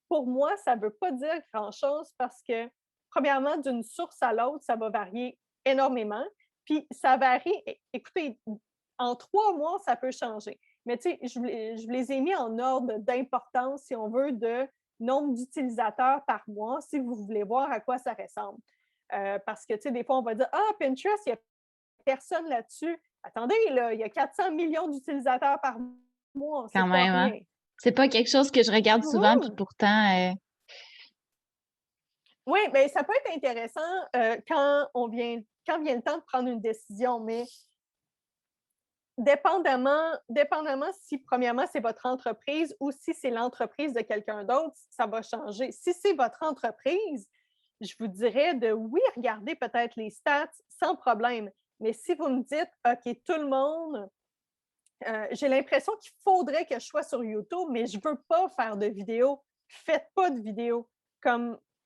pour moi, ça ne veut pas dire grand-chose parce que, premièrement, d'une source à l'autre, ça va varier énormément. Puis ça varie. Écoutez, en 3 mois, ça peut changer. Mais tu sais, je les ai mis en ordre d'importance, si on veut, de nombre d'utilisateurs par mois, si vous voulez voir à quoi ça ressemble. Parce que, tu sais, des fois, on va dire « Ah, Pinterest, il n'y a personne là-dessus. » Attendez, là, il y a 400 millions d'utilisateurs par mois. Quand même, hein? C'est pas quelque chose que je regarde souvent, puis pourtant... Oui, bien, ça peut être intéressant quand vient le temps de prendre une décision, mais dépendamment si, premièrement, c'est votre entreprise ou si c'est l'entreprise de quelqu'un d'autre, ça va changer. Si c'est votre entreprise, je vous dirais de, oui, regarder peut-être les stats sans problème. Mais si vous me dites, OK, tout le monde, j'ai l'impression qu'il faudrait que je sois sur YouTube, mais je ne veux pas faire de vidéos. Faites pas de vidéos.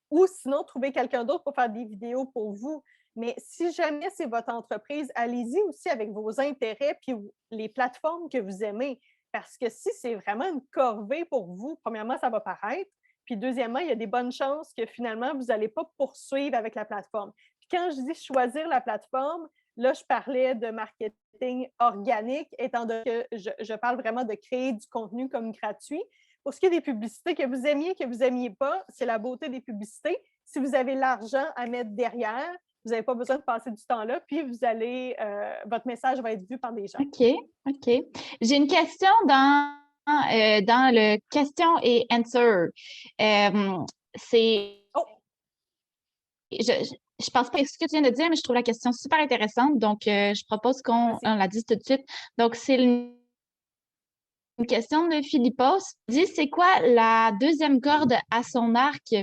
Ou sinon, trouvez quelqu'un d'autre pour faire des vidéos pour vous. Mais si jamais c'est votre entreprise, allez-y aussi avec vos intérêts puis les plateformes que vous aimez. Parce que si c'est vraiment une corvée pour vous, premièrement, ça va paraître. Puis deuxièmement, il y a des bonnes chances que finalement, vous n'allez pas poursuivre avec la plateforme. Puis quand je dis choisir la plateforme, là, je parlais de marketing organique, étant donné que je parle vraiment de créer du contenu comme gratuit. Pour ce qui est des publicités, que vous aimiez pas, c'est la beauté des publicités. Si vous avez l'argent à mettre derrière, Vous n'avez pas besoin de passer du temps là, puis votre message va être vu par des gens. OK. J'ai une question dans le question et answer. C'est... Oh! Je pense pas à ce que tu viens de dire, mais je trouve la question super intéressante. Donc, je propose qu'on la dise tout de suite. Donc, c'est une question de Philippos. Dit, c'est quoi la deuxième corde à son arc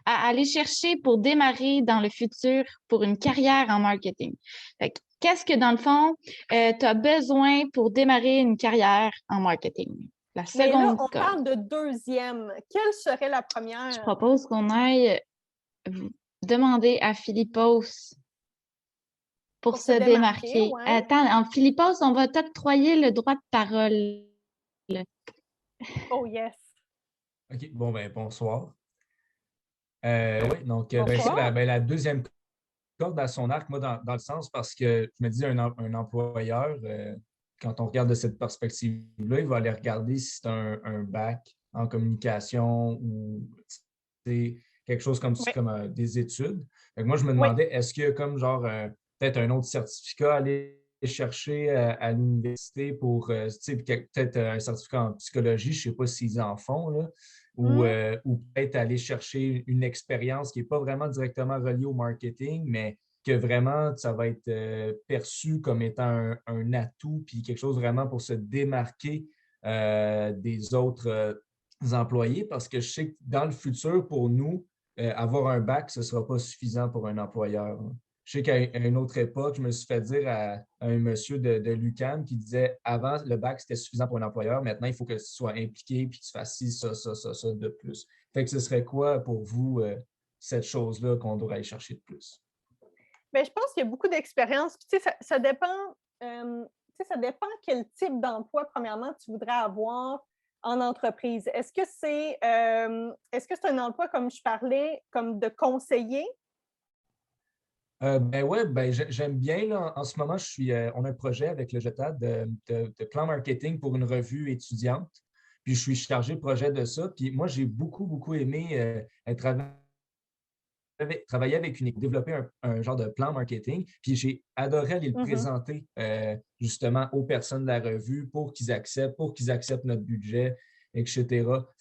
à aller chercher pour démarrer dans le futur pour une carrière en marketing? Fait que, qu'est-ce que, dans le fond, tu as besoin pour démarrer une carrière en marketing? La Mais là, seconde on corde. parle de deuxième. Quelle serait la première? Je propose qu'on aille demander à Philippos pour se démarquer. Ouais. Attends, en Philippos, on va t'octroyer le droit de parole. Oh yes. OK, bon, ben bonsoir. Oui, donc Bonsoir. la deuxième corde à son arc, moi, dans le sens, parce que je me dis, un employeur, quand on regarde de cette perspective-là, il va aller regarder si c'est un bac en communication ou quelque chose comme, Oui. comme des études. Fait que moi, je me demandais, est-ce qu'il y a comme genre peut-être un autre certificat à aller chercher à l'université pour peut-être un certificat en psychologie, je ne sais pas s'ils en font, là, ou peut-être aller chercher une expérience qui n'est pas vraiment directement reliée au marketing, mais que vraiment, ça va être perçu comme étant un atout, puis quelque chose vraiment pour se démarquer des autres employés, parce que je sais que dans le futur, pour nous, avoir un bac, ce ne sera pas suffisant pour un employeur. Je sais qu'à une autre époque, je me suis fait dire à un monsieur de l'UQAM qui disait avant, le bac, c'était suffisant pour un employeur. Maintenant, il faut que tu sois impliqué puis que tu fasses ci, ça de plus. Fait que ce serait quoi pour vous cette chose-là qu'on devrait aller chercher de plus? Bien, je pense qu'il y a beaucoup d'expérience. Ça dépend, ça dépend quel type d'emploi, premièrement, tu voudrais avoir en entreprise. Est-ce que c'est un emploi, comme je parlais, comme de conseiller? J'aime bien. Là, en ce moment, on a un projet avec le JETAD de plan marketing pour une revue étudiante. Puis je suis chargé de projet de ça. Puis moi, j'ai beaucoup aimé travailler avec une équipe, développer un genre de plan marketing. Puis j'ai adoré aller le présenter justement aux personnes de la revue pour qu'ils acceptent notre budget, etc.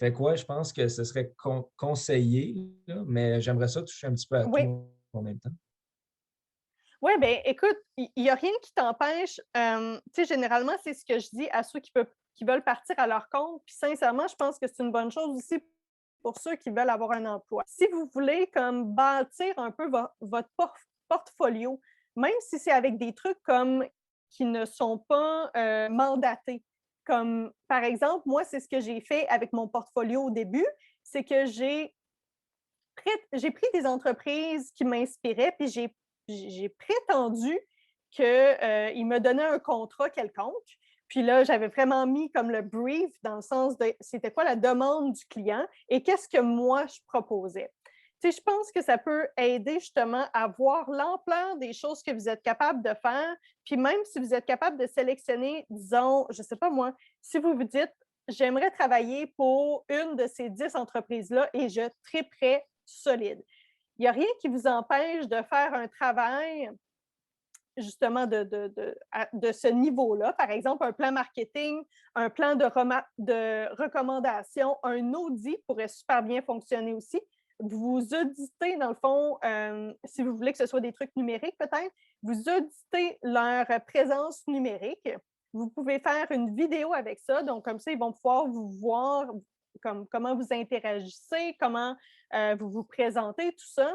Fait que je pense que ce serait conseillé, là, mais j'aimerais ça toucher un petit peu à tout en même temps. Oui, bien, écoute, il n'y a rien qui t'empêche. Généralement, c'est ce que je dis à ceux qui veulent partir à leur compte. Puis sincèrement, je pense que c'est une bonne chose aussi pour ceux qui veulent avoir un emploi. Si vous voulez comme bâtir un peu votre portfolio, même si c'est avec des trucs comme qui ne sont pas mandatés, comme par exemple, moi, c'est ce que j'ai fait avec mon portfolio au début, c'est que j'ai pris des entreprises qui m'inspiraient, puis j'ai prétendu qu'ils me donnaient un contrat quelconque. Puis là, j'avais vraiment mis comme le brief dans le sens de c'était quoi la demande du client et qu'est-ce que moi je proposais. Tu sais, je pense que ça peut aider justement à voir l'ampleur des choses que vous êtes capable de faire. Puis même si vous êtes capable de sélectionner, disons, je ne sais pas moi, si vous vous dites, j'aimerais travailler pour une de ces 10 entreprises-là et je triperais solide. Il n'y a rien qui vous empêche de faire un travail justement de ce niveau-là. Par exemple, un plan marketing, un plan de recommandation, un audit pourrait super bien fonctionner aussi. Vous auditez, dans le fond, si vous voulez que ce soit des trucs numériques peut-être, vous auditez leur présence numérique. Vous pouvez faire une vidéo avec ça. Donc, comme ça, ils vont pouvoir vous voir comment vous interagissez, comment vous vous présentez, tout ça.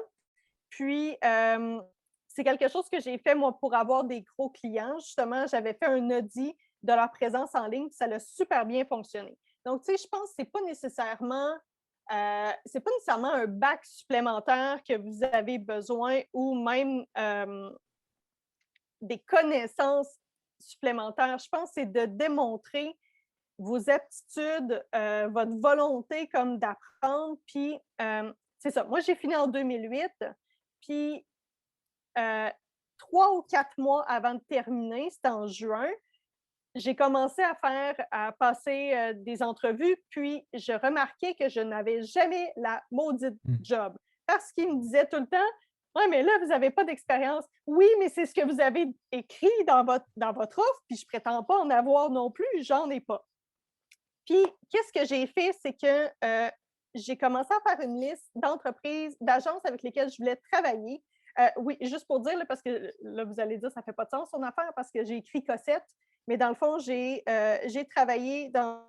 Puis, c'est quelque chose que j'ai fait, moi, pour avoir des gros clients. Justement, j'avais fait un audit de leur présence en ligne, puis ça a super bien fonctionné. Donc, tu sais, je pense que ce n'est pas nécessairement un bac supplémentaire que vous avez besoin ou même des connaissances supplémentaires. Je pense que c'est de démontrer vos aptitudes, votre volonté comme d'apprendre. Puis, c'est ça. Moi, j'ai fini en 2008, puis 3 ou 4 mois avant de terminer, c'était en juin, j'ai commencé à passer des entrevues, puis je remarquais que je n'avais jamais la maudite job. Parce qu'ils me disaient tout le temps, Oui, mais là, vous n'avez pas d'expérience. Oui, mais c'est ce que vous avez écrit dans votre offre, puis je ne prétends pas en avoir non plus, j'en ai pas. Puis, qu'est-ce que j'ai fait, c'est que j'ai commencé à faire une liste d'entreprises, d'agences avec lesquelles je voulais travailler. Oui, juste pour dire, là, parce que là, vous allez dire, ça ne fait pas de sens son affaire, parce que j'ai écrit Cossette, mais dans le fond, j'ai travaillé dans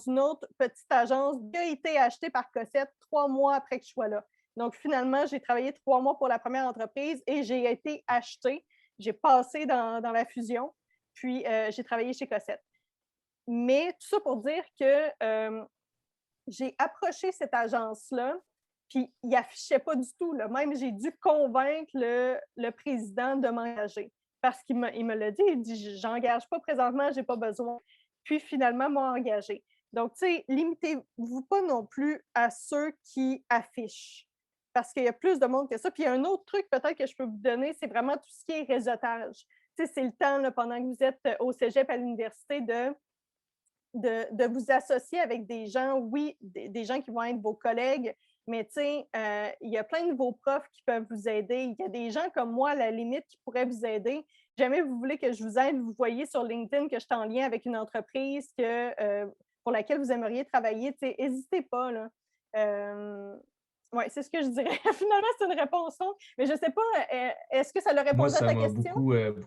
une autre petite agence qui a été achetée par Cossette 3 mois après que je sois là. Donc, finalement, j'ai travaillé 3 mois pour la première entreprise et j'ai été achetée. J'ai passé dans la fusion, puis j'ai travaillé chez Cossette. Mais tout ça pour dire que j'ai approché cette agence-là, puis il n'affichait pas du tout. Là. Même, j'ai dû convaincre le président de m'engager parce qu'il me l'a dit. Il dit, j'engage pas présentement, j'ai pas besoin. Puis finalement, m'a engagé. Donc, tu sais, limitez-vous pas non plus à ceux qui affichent parce qu'il y a plus de monde que ça. Puis il y a un autre truc peut-être que je peux vous donner, c'est vraiment tout ce qui est réseautage. Tu sais, c'est le temps, là, pendant que vous êtes au cégep à l'université, de vous associer avec des gens, oui, des gens qui vont être vos collègues, mais tu sais, il y a plein de vos profs qui peuvent vous aider. Il y a des gens comme moi, à la limite, qui pourraient vous aider. Si jamais vous voulez que je vous aide, vous voyez sur LinkedIn que je suis en lien avec une entreprise pour laquelle vous aimeriez travailler, tu sais, n'hésitez pas, là. Oui, c'est ce que je dirais. Finalement, c'est une réponse longue, mais je ne sais pas, est-ce que ça leur répond à ta question? Moi, ça m'a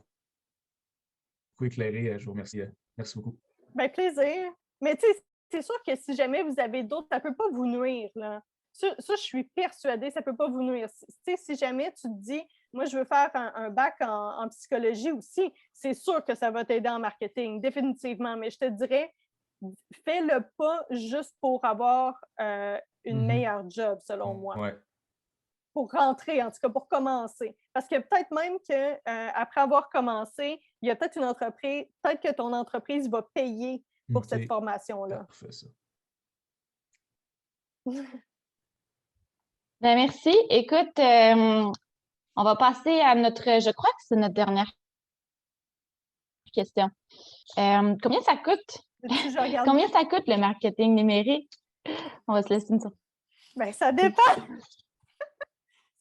beaucoup éclairé. Je vous remercie. Merci beaucoup. Bien, plaisir. Mais tu sais, c'est sûr que si jamais vous avez d'autres, ça ne peut pas vous nuire, là. Ça, je suis persuadée, ça ne peut pas vous nuire. Tu sais, si jamais tu te dis, moi, je veux faire un bac en psychologie aussi, c'est sûr que ça va t'aider en marketing, définitivement. Mais je te dirais, fais-le pas juste pour avoir une meilleure job, selon moi. Ouais. Pour rentrer, en tout cas, pour commencer. Parce que peut-être même qu'après avoir commencé, il y a peut-être une entreprise, peut-être que ton entreprise va payer pour cette formation-là. Parfait, ça. Ben, merci. Écoute, on va passer à je crois que c'est notre dernière question. Combien ça coûte? Combien ça coûte le marketing numérique? On va se laisser une sorte. Ben, ça dépend.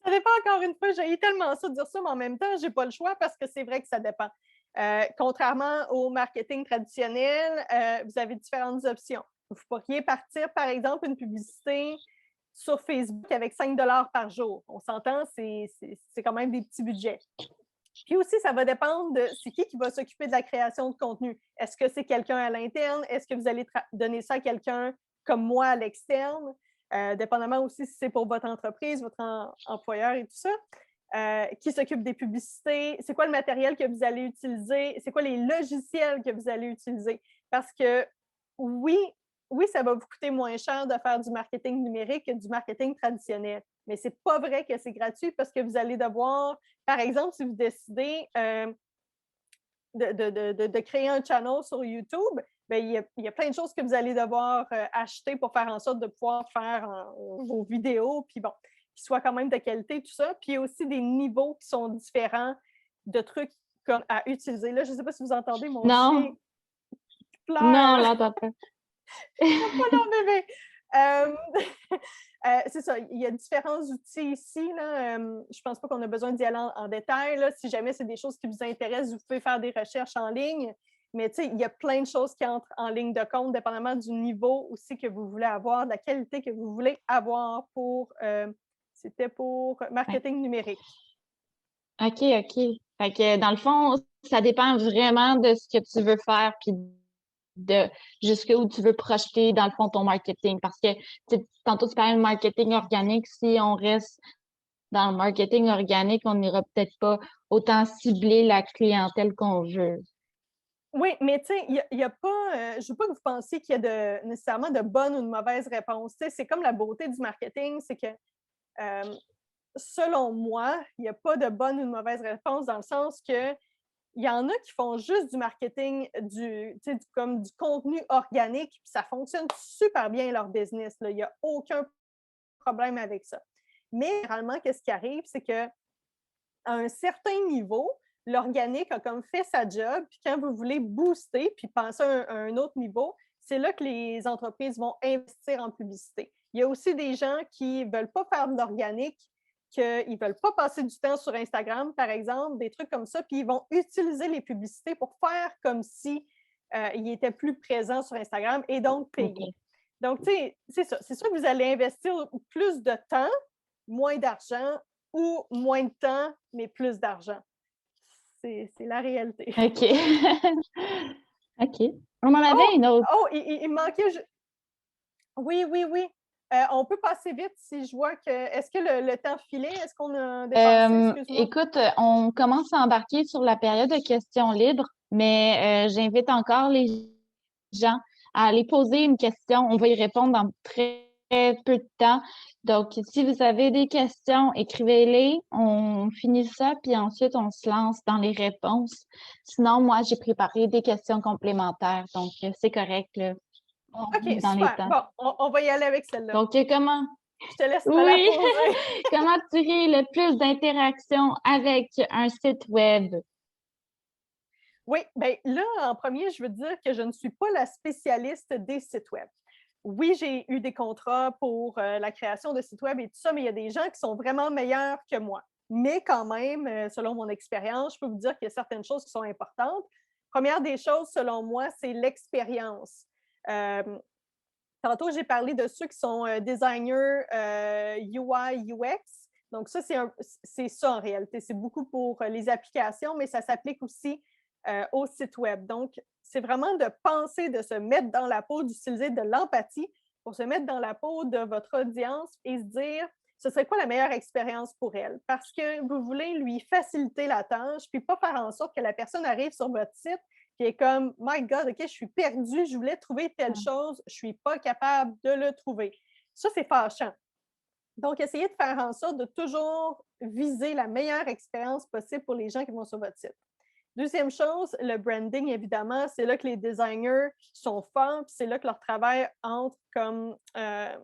Ça dépend encore une fois. J'ai tellement ça de dire ça, mais en même temps, je n'ai pas le choix parce que c'est vrai que ça dépend. Contrairement au marketing traditionnel, vous avez différentes options. Vous pourriez partir, par exemple, une publicité sur Facebook avec 5 $ par jour. On s'entend, c'est quand même des petits budgets. Puis aussi, ça va dépendre de c'est qui va s'occuper de la création de contenu. Est-ce que c'est quelqu'un à l'interne? Est-ce que vous allez donner ça à quelqu'un comme moi à l'externe? Dépendamment aussi si c'est pour votre entreprise, votre employeur et tout ça. Qui s'occupe des publicités? C'est quoi le matériel que vous allez utiliser? C'est quoi les logiciels que vous allez utiliser? Parce que oui, ça va vous coûter moins cher de faire du marketing numérique que du marketing traditionnel. Mais ce n'est pas vrai que c'est gratuit parce que vous allez devoir, par exemple, si vous décidez de créer un channel sur YouTube, bien, il y a plein de choses que vous allez devoir acheter pour faire en sorte de pouvoir faire vos vidéos, puis bon, qu'ils soient quand même de qualité, tout ça. Puis il y a aussi des niveaux qui sont différents de trucs comme à utiliser. Là, je ne sais pas si vous entendez mon chien pleure. Non, on l'entend pas. Pas non, bébé. C'est ça, il y a différents outils ici. Là. Je ne pense pas qu'on a besoin d'y aller en détail. Là. Si jamais c'est des choses qui vous intéressent, vous pouvez faire des recherches en ligne. Mais il y a plein de choses qui entrent en ligne de compte, dépendamment du niveau aussi que vous voulez avoir, de la qualité que vous voulez avoir c'était pour marketing numérique. OK. Fait que dans le fond, ça dépend vraiment de ce que tu veux faire puis de jusqu'où tu veux projeter, dans le fond, ton marketing. Parce que tantôt, tu parlais de marketing organique. Si on reste dans le marketing organique, on n'ira peut-être pas autant cibler la clientèle qu'on veut. Oui, mais tu sais, il y a pas, je ne veux pas que vous pensiez qu'il y a nécessairement de bonnes ou de mauvaises réponses. C'est comme la beauté du marketing, c'est que selon moi, il n'y a pas de bonne ou de mauvaise réponse dans le sens que il y en a qui font juste du marketing, comme du contenu organique, puis ça fonctionne super bien leur business. Là. Il n'y a aucun problème avec ça. Mais généralement, qu'est-ce qui arrive, c'est qu'à un certain niveau, l'organique a comme fait sa job, puis quand vous voulez booster, puis passer à un autre niveau, c'est là que les entreprises vont investir en publicité. Il y a aussi des gens qui ne veulent pas faire de l'organique, qu'ils ne veulent pas passer du temps sur Instagram, par exemple, des trucs comme ça, puis ils vont utiliser les publicités pour faire comme si ils étaient plus présents sur Instagram et donc payer. OK. Donc, tu sais, c'est ça. C'est sûr que vous allez investir plus de temps, moins d'argent, ou moins de temps, mais plus d'argent. C'est la réalité. OK. OK. On en avait une autre. Oh, il manquait... Oui, oui, oui. On peut passer vite si je vois que... Est-ce que le temps filait? Est-ce qu'on a dépassé? Excuse-moi. Écoute, on commence à embarquer sur la période de questions libres, mais j'invite encore les gens à aller poser une question. On va y répondre dans très, très peu de temps. Donc, si vous avez des questions, écrivez-les. On finit ça, puis ensuite, on se lance dans les réponses. Sinon, moi, j'ai préparé des questions complémentaires, donc c'est correct, là. OK, Dans les super. temps. Bon, on va y aller avec celle-là. Donc, comment... Je te laisse me la Oui, poser. comment attirer le plus d'interactions avec un site web? Oui, bien là, en premier, je veux dire que je ne suis pas la spécialiste des sites web. Oui, j'ai eu des contrats pour la création de sites web et tout ça, mais il y a des gens qui sont vraiment meilleurs que moi. Mais quand même, selon mon expérience, je peux vous dire qu'il y a certaines choses qui sont importantes. Première des choses, selon moi, c'est l'expérience. Tantôt, j'ai parlé de ceux qui sont designers UI, UX. Donc, ça, c'est ça en réalité. C'est beaucoup pour les applications, mais ça s'applique aussi au site web. Donc, c'est vraiment de penser, de se mettre dans la peau, d'utiliser de l'empathie pour se mettre dans la peau de votre audience et se dire, ce serait quoi la meilleure expérience pour elle? Parce que vous voulez lui faciliter la tâche, puis pas faire en sorte que la personne arrive sur votre site puis est comme, my God, OK, je suis perdue, je voulais trouver telle chose, je ne suis pas capable de le trouver. Ça, c'est fâchant. Donc, essayez de faire en sorte de toujours viser la meilleure expérience possible pour les gens qui vont sur votre site. Deuxième chose, le branding, évidemment, c'est là que les designers sont forts, puis c'est là que leur travail entre comme est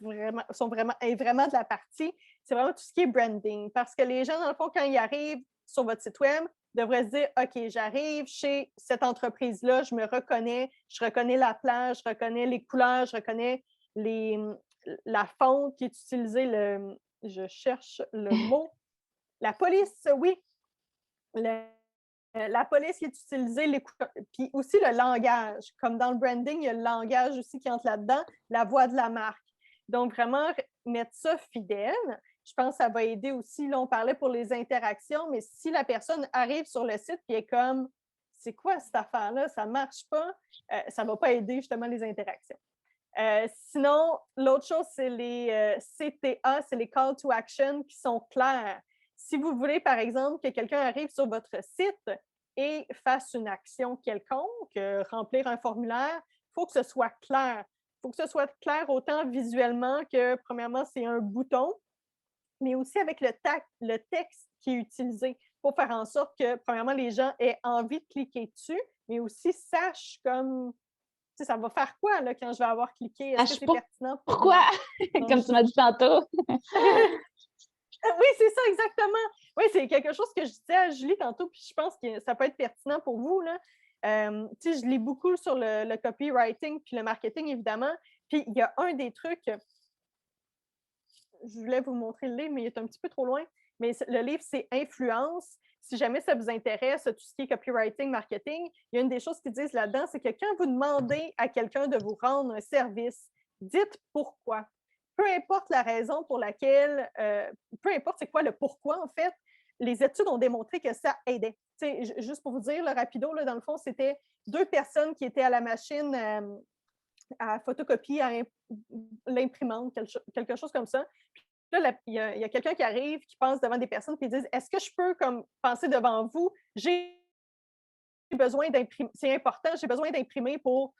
vraiment de la partie. C'est vraiment tout ce qui est branding. Parce que les gens, dans le fond, quand ils arrivent sur votre site web, devraient se dire, OK, j'arrive chez cette entreprise-là, je me reconnais, je reconnais la plage, je reconnais les couleurs, je reconnais la fonte qui est utilisée, je cherche le mot, la police, oui, la police qui est utilisée, puis aussi le langage. Comme dans le branding, il y a le langage aussi qui entre là-dedans, la voix de la marque. Donc, vraiment mettre ça fidèle. Je pense que ça va aider aussi. Là, on parlait pour les interactions, mais si la personne arrive sur le site et est comme, c'est quoi cette affaire-là? Ça ne marche pas, ça ne va pas aider justement les interactions. Sinon, l'autre chose, c'est les CTA, c'est les call to action qui sont clairs. Si vous voulez, par exemple, que quelqu'un arrive sur votre site et fasse une action quelconque, remplir un formulaire, il faut que ce soit clair. Il faut que ce soit clair autant visuellement que, premièrement, c'est un bouton, mais aussi avec le texte qui est utilisé pour faire en sorte que, premièrement, les gens aient envie de cliquer dessus, mais aussi sachent comme, tu sais, ça va faire quoi là, quand je vais avoir cliqué? Est-ce que c'est pertinent pour pourquoi? Comme tu m'as dit tantôt. Oui, c'est ça, exactement. Oui, c'est quelque chose que je disais à Julie tantôt, puis je pense que ça peut être pertinent pour vous, là. Tu sais, je lis beaucoup sur le copywriting puis le marketing, évidemment. Puis il y a un des trucs, je voulais vous montrer le livre, mais il est un petit peu trop loin. Mais le livre, c'est Influence. Si jamais ça vous intéresse, tout ce qui est copywriting, marketing, il y a une des choses qu'ils disent là-dedans, c'est que quand vous demandez à quelqu'un de vous rendre un service, dites pourquoi. Peu importe la raison pour laquelle, peu importe c'est quoi le pourquoi, en fait, les études ont démontré que ça aidait. T'sais, juste pour vous dire, le rapido, là, dans le fond, c'était 2 personnes qui étaient à la machine à photocopier, à l'imprimante, quelque chose comme ça. Puis là, il y a quelqu'un qui arrive, qui passe devant des personnes, puis ils disent, est-ce que je peux comme passer devant vous? J'ai besoin d'imprimer, c'est important, j'ai besoin d'imprimer pour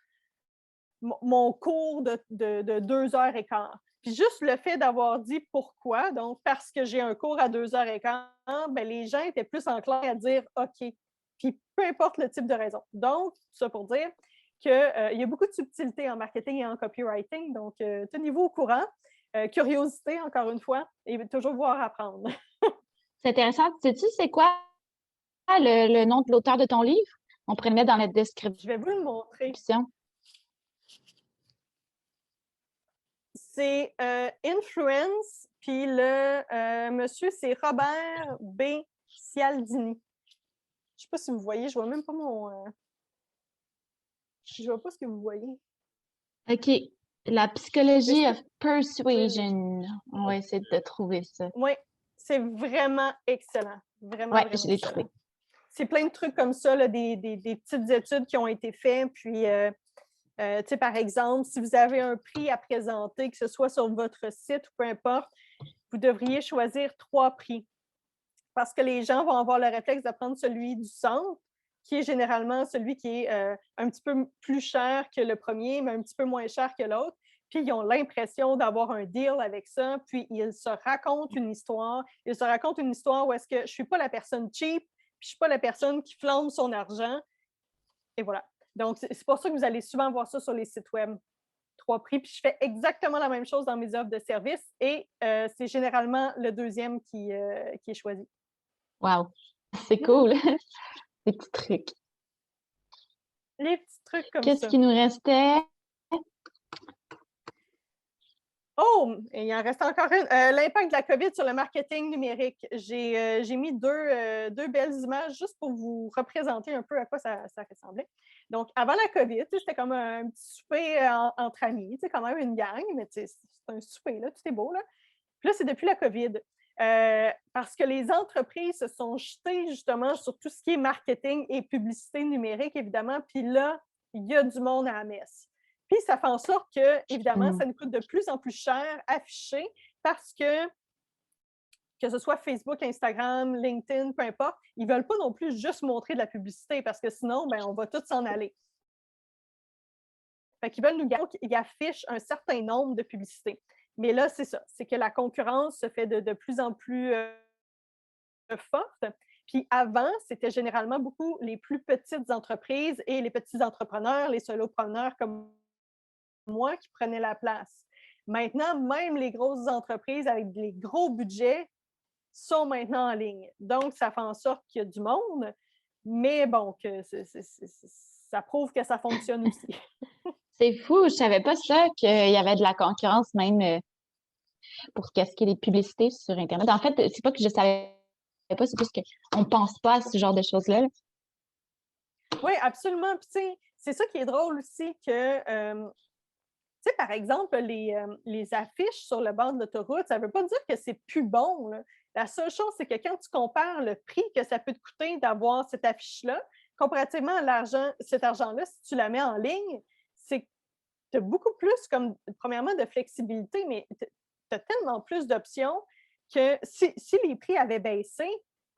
mon cours de 2h15. Puis juste le fait d'avoir dit pourquoi, donc parce que j'ai un cours à 2h15, ben les gens étaient plus enclins à dire OK. Puis peu importe le type de raison. Donc, ça pour dire qu'il y a beaucoup de subtilité en marketing et en copywriting. Donc, tenez-vous au courant. Curiosité, encore une fois, et toujours voir apprendre. C'est intéressant. Sais-tu, c'est quoi le nom de l'auteur de ton livre? On pourrait le mettre dans la description. Je vais vous le montrer. C'est Influence, Puis le monsieur, c'est Robert B. Cialdini. Je ne sais pas si vous voyez, je ne vois même pas mon... Je ne vois pas ce que vous voyez. OK. La psychologie of persuasion. On va essayer de trouver ça. Oui, c'est vraiment excellent. Vraiment, Oui, vraiment je l'ai excellent. trouvé. C'est plein de trucs comme ça, là, des petites études qui ont été faites. Puis, tu sais, par exemple, si vous avez un prix à présenter, que ce soit sur votre site ou peu importe, vous devriez choisir 3 prix. Parce que les gens vont avoir le réflexe de prendre celui du centre, qui est généralement celui qui est un petit peu plus cher que le premier, mais un petit peu moins cher que l'autre. Puis ils ont l'impression d'avoir un deal avec ça, puis ils se racontent une histoire. Ils se racontent une histoire où est-ce que je ne suis pas la personne cheap, puis je ne suis pas la personne qui flambe son argent. Et voilà. Donc, c'est pour ça que vous allez souvent voir ça sur les sites web. 3 prix, puis je fais exactement la même chose dans mes offres de service et c'est généralement le deuxième qui est choisi. Wow! C'est cool! Des petits trucs. Les petits trucs comme Qu'est-ce ça. qui nous restait? Oh! Il en reste encore une. L'impact de la COVID sur le marketing numérique. J'ai mis deux belles images juste pour vous représenter un peu à quoi ça ressemblait. Donc, avant la COVID, c'était comme un petit souper entre amis, quand même une gang, mais c'est un souper, là, tout est beau. Là. Puis là, c'est depuis la COVID. Parce que les entreprises se sont jetées justement sur tout ce qui est marketing et publicité numérique, évidemment. Puis là, il y a du monde à la messe. Puis ça fait en sorte que, évidemment, ça nous coûte de plus en plus cher afficher parce que ce soit Facebook, Instagram, LinkedIn, peu importe, ils ne veulent pas non plus juste montrer de la publicité parce que sinon, ben, on va tous s'en aller. Fait qu'ils veulent nous garder, ils affichent un certain nombre de publicités. Mais là, c'est ça, c'est que la concurrence se fait de plus en plus forte. Puis avant, c'était généralement beaucoup les plus petites entreprises et les petits entrepreneurs, les solopreneurs comme moi qui prenaient la place. Maintenant, même les grosses entreprises avec des gros budgets sont maintenant en ligne. Donc, ça fait en sorte qu'il y a du monde, mais bon, que ça prouve que ça fonctionne aussi. C'est fou, je savais pas ça, qu'il y avait de la concurrence même pour qu'est-ce qui est des publicités sur Internet. En fait, c'est pas que je savais pas, c'est plus qu'on pense pas à ce genre de choses-là. Oui, absolument. Puis, tu sais, c'est ça qui est drôle aussi que, tu sais, par exemple, les affiches sur le bord de l'autoroute, ça veut pas dire que c'est plus bon, là. La seule chose, c'est que quand tu compares le prix que ça peut te coûter d'avoir cette affiche-là, comparativement à cet argent-là, si tu la mets en ligne, c'est que tu as beaucoup plus, comme, premièrement, de flexibilité, mais tu as tellement plus d'options que si les prix avaient baissé,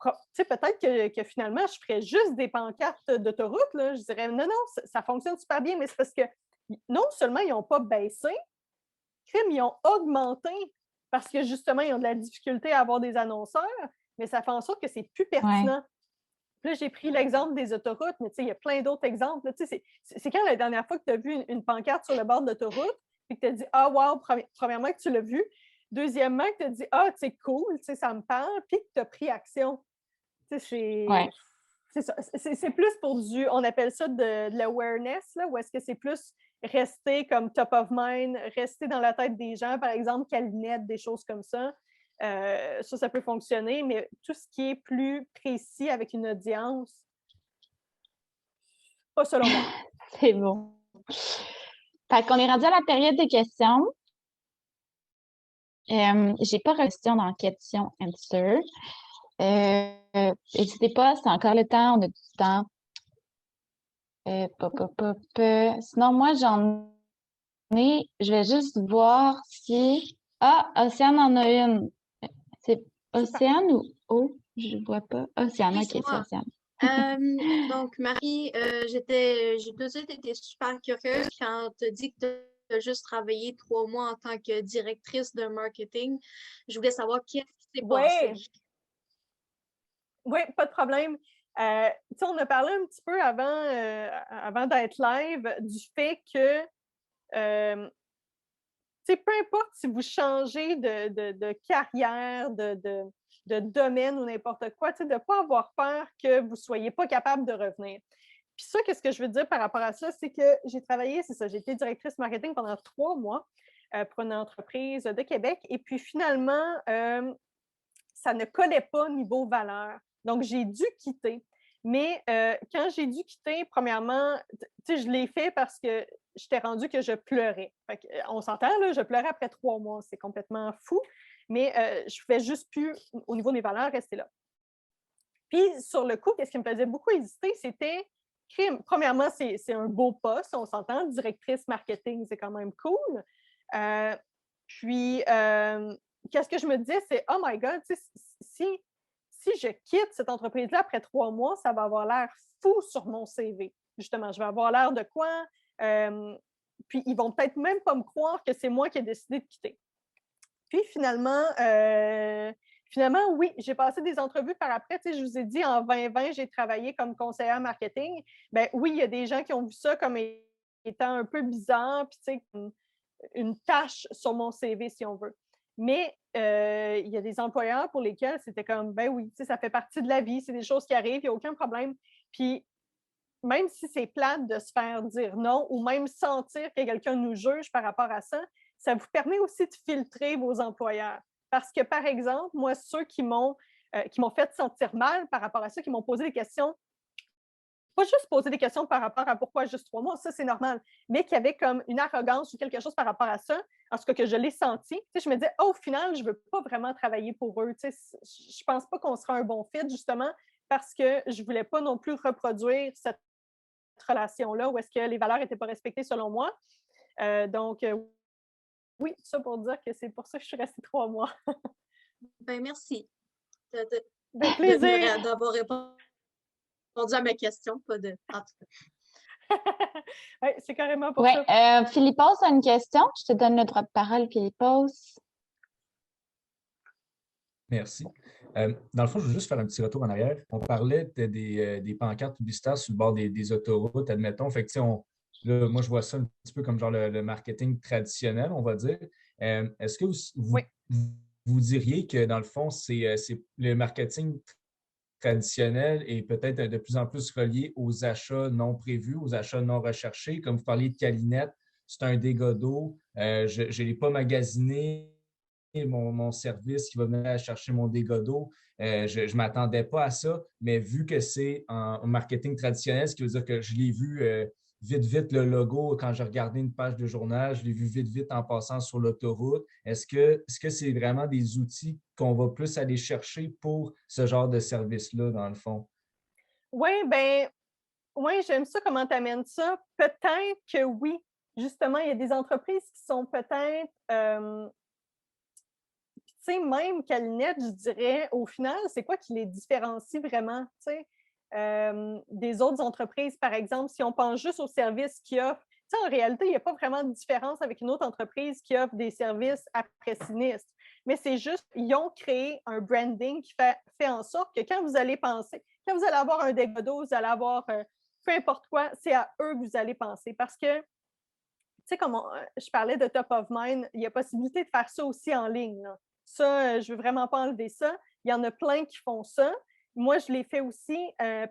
tu sais, peut-être que finalement, je ferais juste des pancartes d'autoroute. Là. Je dirais, non, ça fonctionne super bien, mais c'est parce que non seulement ils n'ont pas baissé, ils ont augmenté parce que justement, ils ont de la difficulté à avoir des annonceurs, mais ça fait en sorte que c'est plus pertinent. Ouais. Là, j'ai pris l'exemple des autoroutes, mais il y a plein d'autres exemples. C'est quand la dernière fois que tu as vu une pancarte sur le bord de l'autoroute et que tu as dit « Ah, wow! » Premièrement, que tu l'as vu. Deuxièmement, que tu as dit « Ah, c'est cool, ça me parle », puis que tu as pris action. C'est ça. C'est plus pour on appelle ça de l'awareness, ou est-ce que c'est plus rester comme top of mind, rester dans la tête des gens, par exemple, Calinette, des choses comme ça. Ça peut fonctionner, mais tout ce qui est plus précis avec une audience, pas selon moi. C'est bon. Fait qu'on est rendu à la période des questions. J'ai pas de questions dans question answer. N'hésitez pas, c'est encore le temps, on a du temps. Sinon, moi, j'en ai. Je vais juste voir si. Ah, Océane en a une. C'est Océane ou O? Je ne vois pas. Océane, Oui, ok, c'est Océane. Donc, Marie, j'ai tout de suite été super curieuse quand tu as dit que tu as juste travaillé 3 mois en tant que directrice de marketing. Je voulais savoir qu'est-ce qui s'est passé. Oui, pas de problème. On a parlé un petit peu avant d'être live du fait que peu importe si vous changez de carrière, de domaine ou n'importe quoi, de ne pas avoir peur que vous ne soyez pas capable de revenir. Puis ça, qu'est-ce que je veux dire par rapport à ça? C'est que j'ai travaillé, c'est ça, j'ai été directrice marketing pendant 3 mois. pour une entreprise de Québec. Et puis finalement, ça ne collait pas niveau valeur. Donc, j'ai dû quitter. Mais quand j'ai dû quitter, premièrement, je l'ai fait parce que j'étais rendue que je pleurais. On s'entend, là, je pleurais après 3 mois. C'est complètement fou. Mais je ne pouvais juste plus, au niveau des valeurs, rester là. Puis, sur le coup, qu'est-ce qui me faisait beaucoup hésiter, c'était, premièrement, c'est un beau poste, on s'entend, directrice marketing, c'est quand même cool. Puis, qu'est-ce que je me disais, c'est, oh my God, si je quitte cette entreprise-là après 3 mois, ça va avoir l'air fou sur mon CV. Justement, je vais avoir l'air de quoi? Puis, ils vont peut-être même pas me croire que c'est moi qui ai décidé de quitter. Puis, finalement, oui, j'ai passé des entrevues par après. Tu sais, je vous ai dit, en 2020, j'ai travaillé comme conseillère marketing. Bien, oui, il y a des gens qui ont vu ça comme étant un peu bizarre, puis tu sais, une tâche sur mon CV, si on veut. Mais il y a des employeurs pour lesquels c'était comme, ben oui, tu sais, ça fait partie de la vie, c'est des choses qui arrivent, il n'y a aucun problème. Puis, même si c'est plate de se faire dire non ou même sentir que quelqu'un nous juge par rapport à ça, ça vous permet aussi de filtrer vos employeurs. Parce que, par exemple, moi, ceux qui m'ont fait sentir mal par rapport à ça, qui m'ont posé des questions, pas juste poser des questions par rapport à pourquoi juste 3 mois, ça c'est normal, mais qu'il y avait comme une arrogance ou quelque chose par rapport à ça, en ce que je l'ai senti. Tu sais, je me disais, oh, au final, je ne veux pas vraiment travailler pour eux. Tu sais, je ne pense pas qu'on sera un bon fit, justement, parce que je ne voulais pas non plus reproduire cette relation-là où est-ce que les valeurs n'étaient pas respectées selon moi. Donc, oui, ça pour dire que c'est pour ça que je suis restée 3 mois. Ben merci Plaisir. d'avoir répondu à ma question, pas de. En tout cas. Oui, c'est carrément pour Ouais, ça. Philippos a une question. Je te donne le droit de parole, Philippos. Merci. Dans le fond, je veux juste faire un petit retour en arrière. On parlait des pancartes publicitaires sur le bord des autoroutes, admettons. Fait que, là, moi, je vois ça un petit peu comme genre le marketing traditionnel, on va dire. Est-ce que Oui. vous diriez que, dans le fond, c'est le marketing traditionnel est peut-être de plus en plus relié aux achats non prévus, aux achats non recherchés? Comme vous parliez de Calinette, c'est un dégât d'eau. Je ne l'ai pas magasiné. Mon service qui va venir chercher mon dégât d'eau. Je ne m'attendais pas à ça, mais vu que c'est en marketing traditionnel, ce qui veut dire que je l'ai vu vite, le logo, quand j'ai regardé une page de journal, je l'ai vu vite en passant sur l'autoroute. Est-ce que c'est vraiment des outils qu'on va plus aller chercher pour ce genre de service-là, dans le fond? Oui, bien, oui, j'aime ça comment tu amènes ça. Peut-être que oui. Justement, il y a des entreprises qui sont peut-être tu sais, même Calinette, je dirais, au final, c'est quoi qui les différencie vraiment, tu sais, des autres entreprises, par exemple, si on pense juste aux services qu'ils offrent. Tu sais, en réalité, il n'y a pas vraiment de différence avec une autre entreprise qui offre des services après sinistre. Mais c'est juste, ils ont créé un branding qui fait en sorte que quand vous allez penser, quand vous allez avoir un dégât d'eau, vous allez avoir peu importe quoi, c'est à eux que vous allez penser. Parce que, tu sais, comme je parlais de top of mind, il y a possibilité de faire ça aussi en ligne, là. Ça, je ne veux vraiment pas enlever ça. Il y en a plein qui font ça. Moi, je l'ai fait aussi.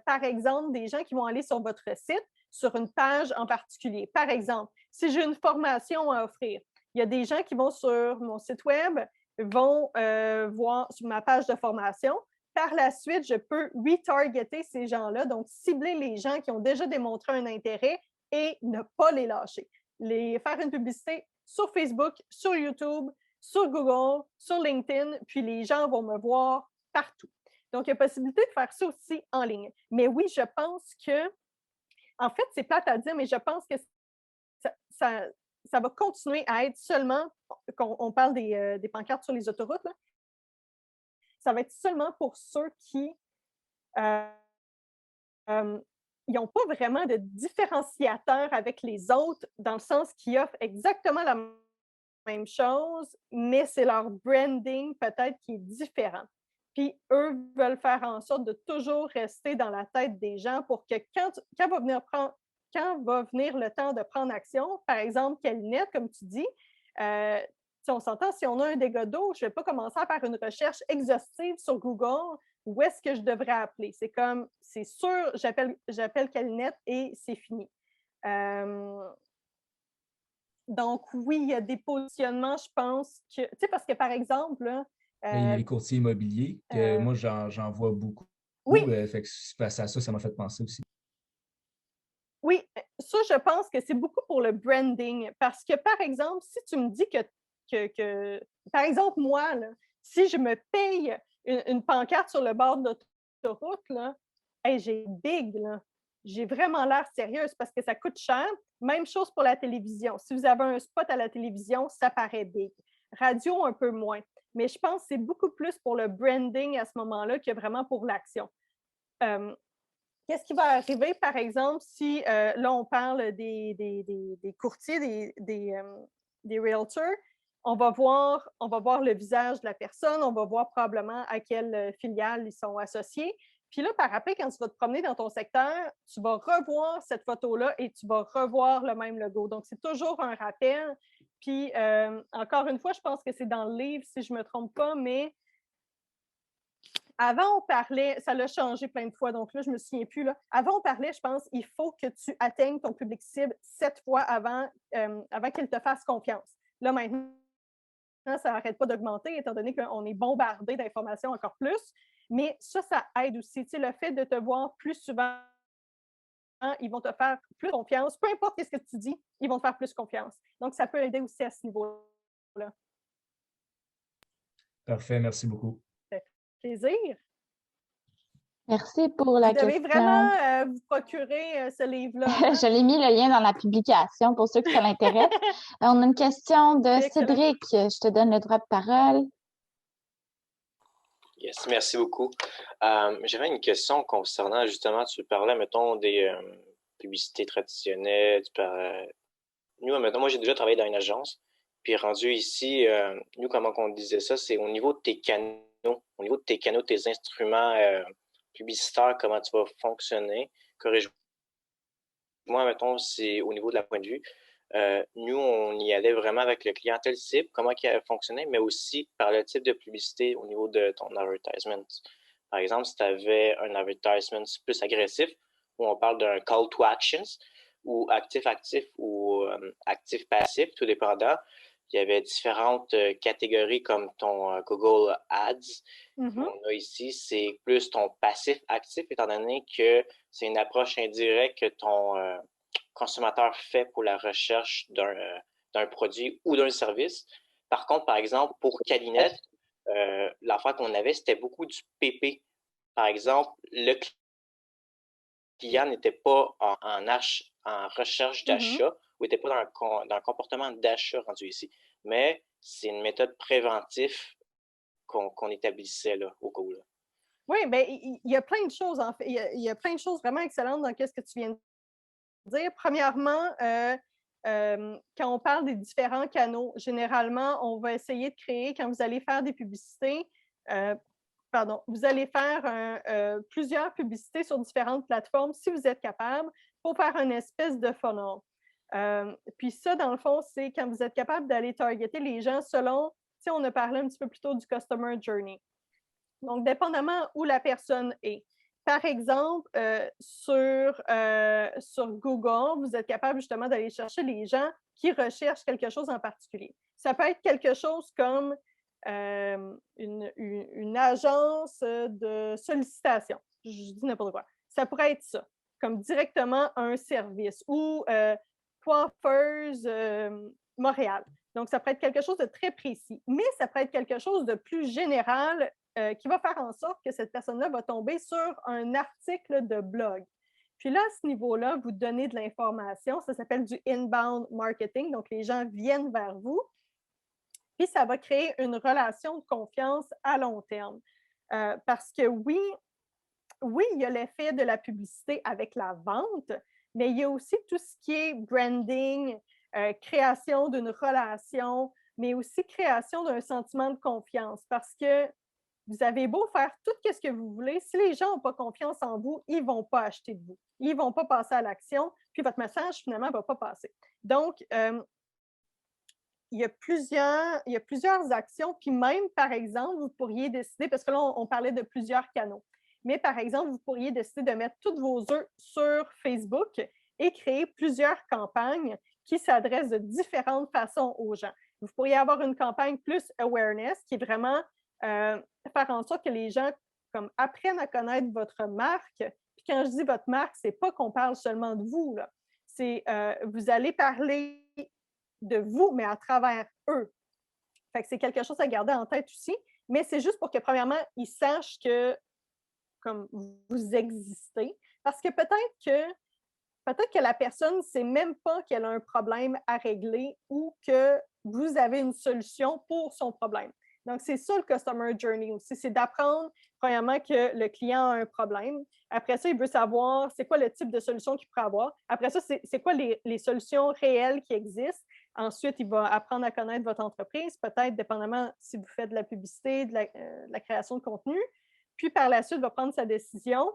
Par exemple, des gens qui vont aller sur votre site, sur une page en particulier. Par exemple, si j'ai une formation à offrir, il y a des gens qui vont sur mon site web, vont voir sur ma page de formation. Par la suite, je peux retargeter ces gens-là, donc cibler les gens qui ont déjà démontré un intérêt et ne pas les lâcher. Faire une publicité sur Facebook, sur YouTube, sur Google, sur LinkedIn, puis les gens vont me voir partout. Donc, il y a possibilité de faire ça aussi en ligne. Mais oui, je pense que, en fait, c'est plate à dire, mais je pense que ça va continuer à être seulement, quand on parle des pancartes sur les autoroutes, là, ça va être seulement pour ceux qui n'ont pas vraiment de différenciateur avec les autres, dans le sens qu'ils offrent exactement la même chose, mais c'est leur branding peut-être qui est différent. Puis eux veulent faire en sorte de toujours rester dans la tête des gens pour que quand va venir le temps de prendre action, par exemple, Calinette, comme tu dis, si on s'entend, si on a un dégât d'eau, je ne vais pas commencer à faire une recherche exhaustive sur Google. Où est-ce que je devrais appeler? C'est comme, c'est sûr, j'appelle Calinette et c'est fini. Donc, oui, il y a des positionnements, je pense que, tu sais, parce que par exemple, là, Mais il y a les courtiers immobiliers, que moi, j'en vois beaucoup. oui, Fait que c'est passé à ça, ça m'a fait penser aussi. oui, ça, je pense que c'est beaucoup pour le branding. Parce que, par exemple, si tu me dis par exemple, moi, là, si je me paye une pancarte sur le bord de l'autoroute, là, hey, j'ai big, là. J'ai vraiment l'air sérieuse parce que ça coûte cher. Même chose pour la télévision. Si vous avez un spot à la télévision, ça paraît big. Radio, un peu moins. Mais je pense que c'est beaucoup plus pour le branding à ce moment-là que vraiment pour l'action. Qu'est-ce qui va arriver, par exemple, si là, on parle des courtiers, des realtors, on va voir le visage de la personne, on va voir probablement à quelle filiale ils sont associés. Puis là, par après, quand tu vas te promener dans ton secteur, tu vas revoir cette photo-là et tu vas revoir le même logo. Donc, c'est toujours un rappel. Puis, encore une fois, je pense que c'est dans le livre, si je ne me trompe pas, mais avant, on parlait, ça l'a changé plein de fois, donc là, je ne me souviens plus. Là. Avant, on parlait, je pense, il faut que tu atteignes ton public cible 7 fois avant qu'il te fasse confiance. Là, maintenant, ça n'arrête pas d'augmenter, étant donné qu'on est bombardé d'informations encore plus. Mais ça aide aussi. Tu sais, le fait de te voir plus souvent, ils vont te faire plus confiance. Peu importe ce que tu dis, ils vont te faire plus confiance. Donc, ça peut aider aussi à ce niveau-là. Parfait, merci beaucoup. Plaisir. Merci pour la question. Vous devez vraiment vous procurer ce livre-là. Hein? Je l'ai mis le lien dans la publication pour ceux que ça l'intéresse. On a une question de Cédric. Je te donne le droit de parole. Yes, merci beaucoup. J'avais une question concernant, justement, tu parlais, mettons, des publicités traditionnelles. Nous, mettons, moi, j'ai déjà travaillé dans une agence. Puis rendu ici, nous, comment on disait ça, c'est au niveau de tes canaux, tes instruments publicitaires, comment tu vas fonctionner. Corrige-moi, mettons, c'est au niveau de la point de vue. Nous, on y allait vraiment avec le clientèle cible, comment il a fonctionné, mais aussi par le type de publicité au niveau de ton advertisement. Par exemple, si tu avais un advertisement plus agressif, où on parle d'un call to actions, ou actif-actif, ou actif-passif, tout dépendant. Il y avait différentes catégories comme ton Google Ads. Mm-hmm. On a ici, c'est plus ton passif-actif, étant donné que c'est une approche indirecte que ton consommateur fait pour la recherche d'un produit ou d'un service. Par contre, par exemple, pour Calinette, l'affaire qu'on avait, c'était beaucoup du PP. Par exemple, le client n'était pas en recherche d'achat ou n'était pas dans un comportement d'achat rendu ici. Mais c'est une méthode préventive qu'on établissait là, au cours. Là. Oui, bien, il y a plein de choses, en fait. Il y a plein de choses vraiment excellentes dans ce que tu viens de dire. Premièrement, quand on parle des différents canaux, généralement, on va essayer de créer, quand vous allez faire des publicités, vous allez faire plusieurs publicités sur différentes plateformes, si vous êtes capable, pour faire une espèce de funnel. Puis ça, dans le fond, c'est quand vous êtes capable d'aller targeter les gens selon, si on a parlé un petit peu plus tôt du Customer Journey. Donc, dépendamment où la personne est. Par exemple, sur Google, vous êtes capable justement d'aller chercher les gens qui recherchent quelque chose en particulier. Ça peut être quelque chose comme une agence de sollicitation. Je dis n'importe quoi. Ça pourrait être ça, comme directement un service ou coiffeuse Montréal. Donc, ça pourrait être quelque chose de très précis, mais ça pourrait être quelque chose de plus général qui va faire en sorte que cette personne-là va tomber sur un article de blog. Puis là, à ce niveau-là, vous donnez de l'information. Ça s'appelle du inbound marketing. Donc, les gens viennent vers vous. Puis, ça va créer une relation de confiance à long terme. Parce que oui, il y a l'effet de la publicité avec la vente, mais il y a aussi tout ce qui est branding, création d'une relation, mais aussi création d'un sentiment de confiance. Parce que vous avez beau faire tout ce que vous voulez, si les gens n'ont pas confiance en vous, ils ne vont pas acheter de vous. Ils ne vont pas passer à l'action, puis votre message, finalement, ne va pas passer. Donc, il y a plusieurs actions, puis même, par exemple, vous pourriez décider, parce que là, on parlait de plusieurs canaux, mais par exemple, vous pourriez décider de mettre tous vos œufs sur Facebook et créer plusieurs campagnes qui s'adresse de différentes façons aux gens. Vous pourriez avoir une campagne plus awareness qui est vraiment faire en sorte que les gens comme, apprennent à connaître votre marque. Puis quand je dis votre marque, ce n'est pas qu'on parle seulement de vous. C'est vous allez parler de vous, mais à travers eux. Fait que c'est quelque chose à garder en tête aussi. Mais c'est juste pour que, premièrement, ils sachent que comme vous existez. Parce que peut-être que la personne ne sait même pas qu'elle a un problème à régler ou que vous avez une solution pour son problème. Donc, c'est ça le Customer Journey aussi, c'est d'apprendre, premièrement, que le client a un problème. Après ça, il veut savoir c'est quoi le type de solution qu'il pourrait avoir. Après ça, c'est quoi les solutions réelles qui existent. Ensuite, il va apprendre à connaître votre entreprise, peut-être dépendamment si vous faites de la publicité, de la création de contenu. Puis, par la suite, il va prendre sa décision.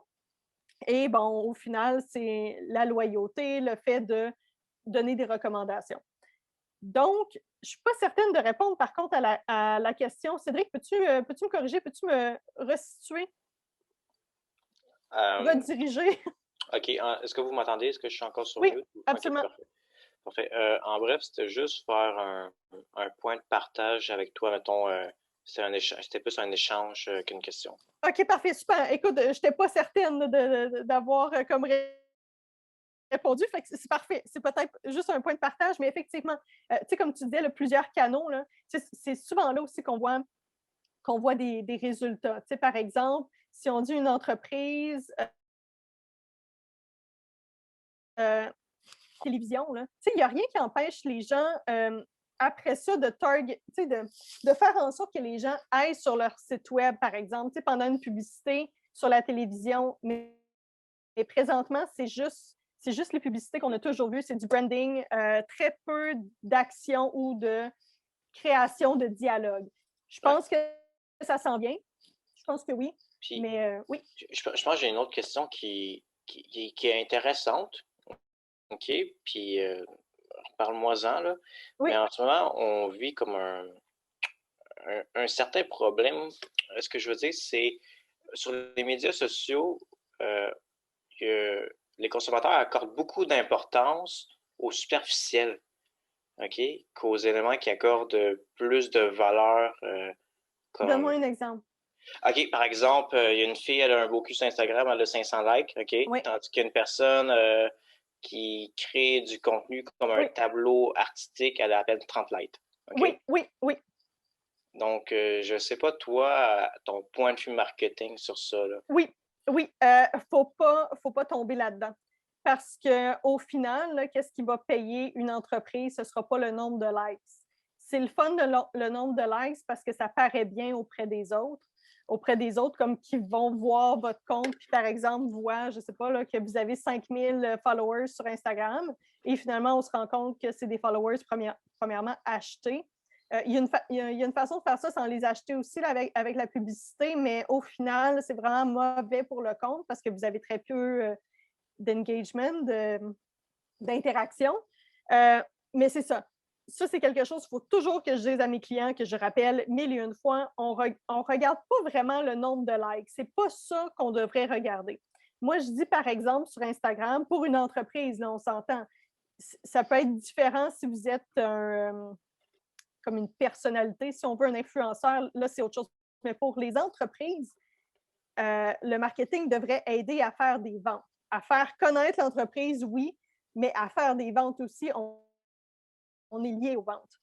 Et bon, au final, c'est la loyauté, le fait de donner des recommandations. Donc, je ne suis pas certaine de répondre, par contre, à la question. Cédric, peux-tu me corriger? Peux-tu me restituer? Rediriger? OK. Est-ce que vous m'entendez? Est-ce que je suis encore sur Oui, mute? absolument. Okay, parfait. En bref, c'était juste faire un point de partage avec toi, mettons. C'était plus un échange qu'une question. OK, parfait, super. Écoute, je n'étais pas certaine d'avoir comme répondu, fait que c'est parfait. C'est peut-être juste un point de partage, mais effectivement, tu sais, comme tu disais, là, plusieurs canaux, c'est souvent là aussi qu'on voit des résultats. Tu sais, par exemple, si on dit une entreprise télévision, tu sais, il n'y a rien qui empêche les gens après ça de target, de faire en sorte que les gens aillent sur leur site web, par exemple, pendant une publicité sur la télévision. Mais présentement, c'est juste les publicités qu'on a toujours vues, c'est du branding, très peu d'action ou de création de dialogue. Je pense que ça s'en vient. Je pense que oui. Puis, mais oui. Je pense que j'ai une autre question qui est intéressante. OK, puis parle-moi-en, là. Oui. Mais en ce moment, on vit comme un certain problème. Ce que je veux dire, c'est sur les médias sociaux, que les consommateurs accordent beaucoup d'importance au superficiel, OK, qu'aux éléments qui accordent plus de valeur. Donne-moi un exemple. OK, par exemple, il y a une fille, elle a un beau cul sur Instagram, elle a 500 likes, OK? Oui. Tandis qu'il y a une personne qui crée du contenu comme un tableau artistique, elle a à peine 30 likes. Okay? Oui. Donc, je ne sais pas, toi, ton point de vue marketing sur ça. Là. Oui. Faut pas tomber là-dedans. Parce qu'au final, qu'est-ce qui va payer une entreprise? Ce ne sera pas le nombre de likes. C'est le fun, le nombre de likes, parce que ça paraît bien auprès des autres, comme qui vont voir votre compte, puis par exemple, voient, je ne sais pas, là, que vous avez 5000 followers sur Instagram, et finalement, on se rend compte que c'est des followers premièrement achetés. Il y a une façon de faire ça sans les acheter aussi là, avec la publicité, mais au final, c'est vraiment mauvais pour le compte parce que vous avez très peu d'engagement, d'interaction. Mais c'est ça. Ça, c'est quelque chose qu'il faut toujours que je dise à mes clients, que je rappelle 1001 fois. On regarde pas vraiment le nombre de likes. C'est pas ça qu'on devrait regarder. Moi, je dis, par exemple, sur Instagram, pour une entreprise, là, on s'entend, ça peut être différent si vous êtes comme une personnalité. Si on veut un influenceur, là, c'est autre chose. Mais pour les entreprises, le marketing devrait aider à faire des ventes. À faire connaître l'entreprise, oui, mais à faire des ventes aussi, on est lié aux ventes.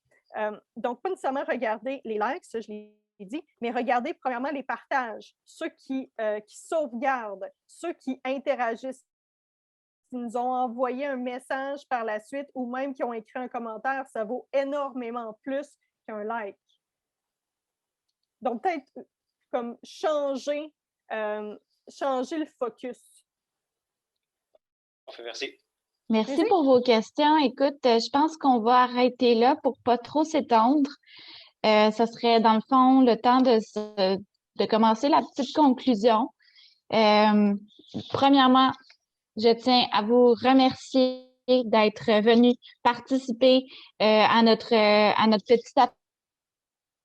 Donc, pas nécessairement regarder les likes, ça je l'ai dit, mais regardez premièrement les partages, ceux qui sauvegardent, ceux qui interagissent, qui nous ont envoyé un message par la suite ou même qui ont écrit un commentaire, ça vaut énormément plus qu'un like. Donc, peut-être comme changer le focus. Merci. Merci pour vos questions. Écoute, je pense qu'on va arrêter là pour pas trop s'étendre. Ça serait, dans le fond, le temps de commencer la petite conclusion. Premièrement, je tiens à vous remercier d'être venu participer à notre petit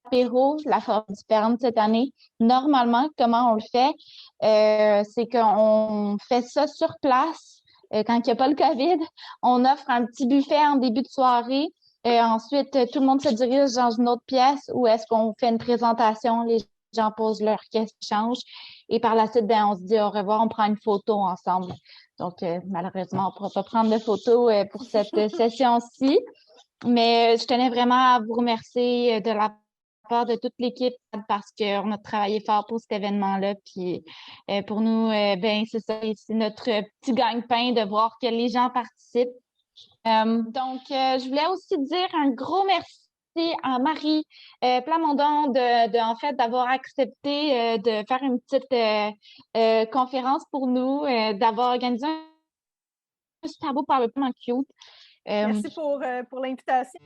apéro, la forme différente cette année. Normalement, comment on le fait? C'est qu'on fait ça sur place. quand il n'y a pas le COVID. On offre un petit buffet en début de soirée. Ensuite, tout le monde se dirige dans une autre pièce où est-ce qu'on fait une présentation, les gens posent leurs questions et par la suite, on se dit au revoir, on prend une photo ensemble. Donc, malheureusement, on ne pourra pas prendre de photos pour cette session-ci, mais je tenais vraiment à vous remercier de la part de toute l'équipe parce qu'on a travaillé fort pour cet événement-là. Puis pour nous, c'est ça, c'est notre petit gagne-pain de voir que les gens participent. Donc, je voulais aussi dire un gros merci à Marie Plamondon en fait, d'avoir accepté de faire une petite conférence pour nous, d'avoir organisé un super beau PowerPoint cute. Merci pour l'invitation.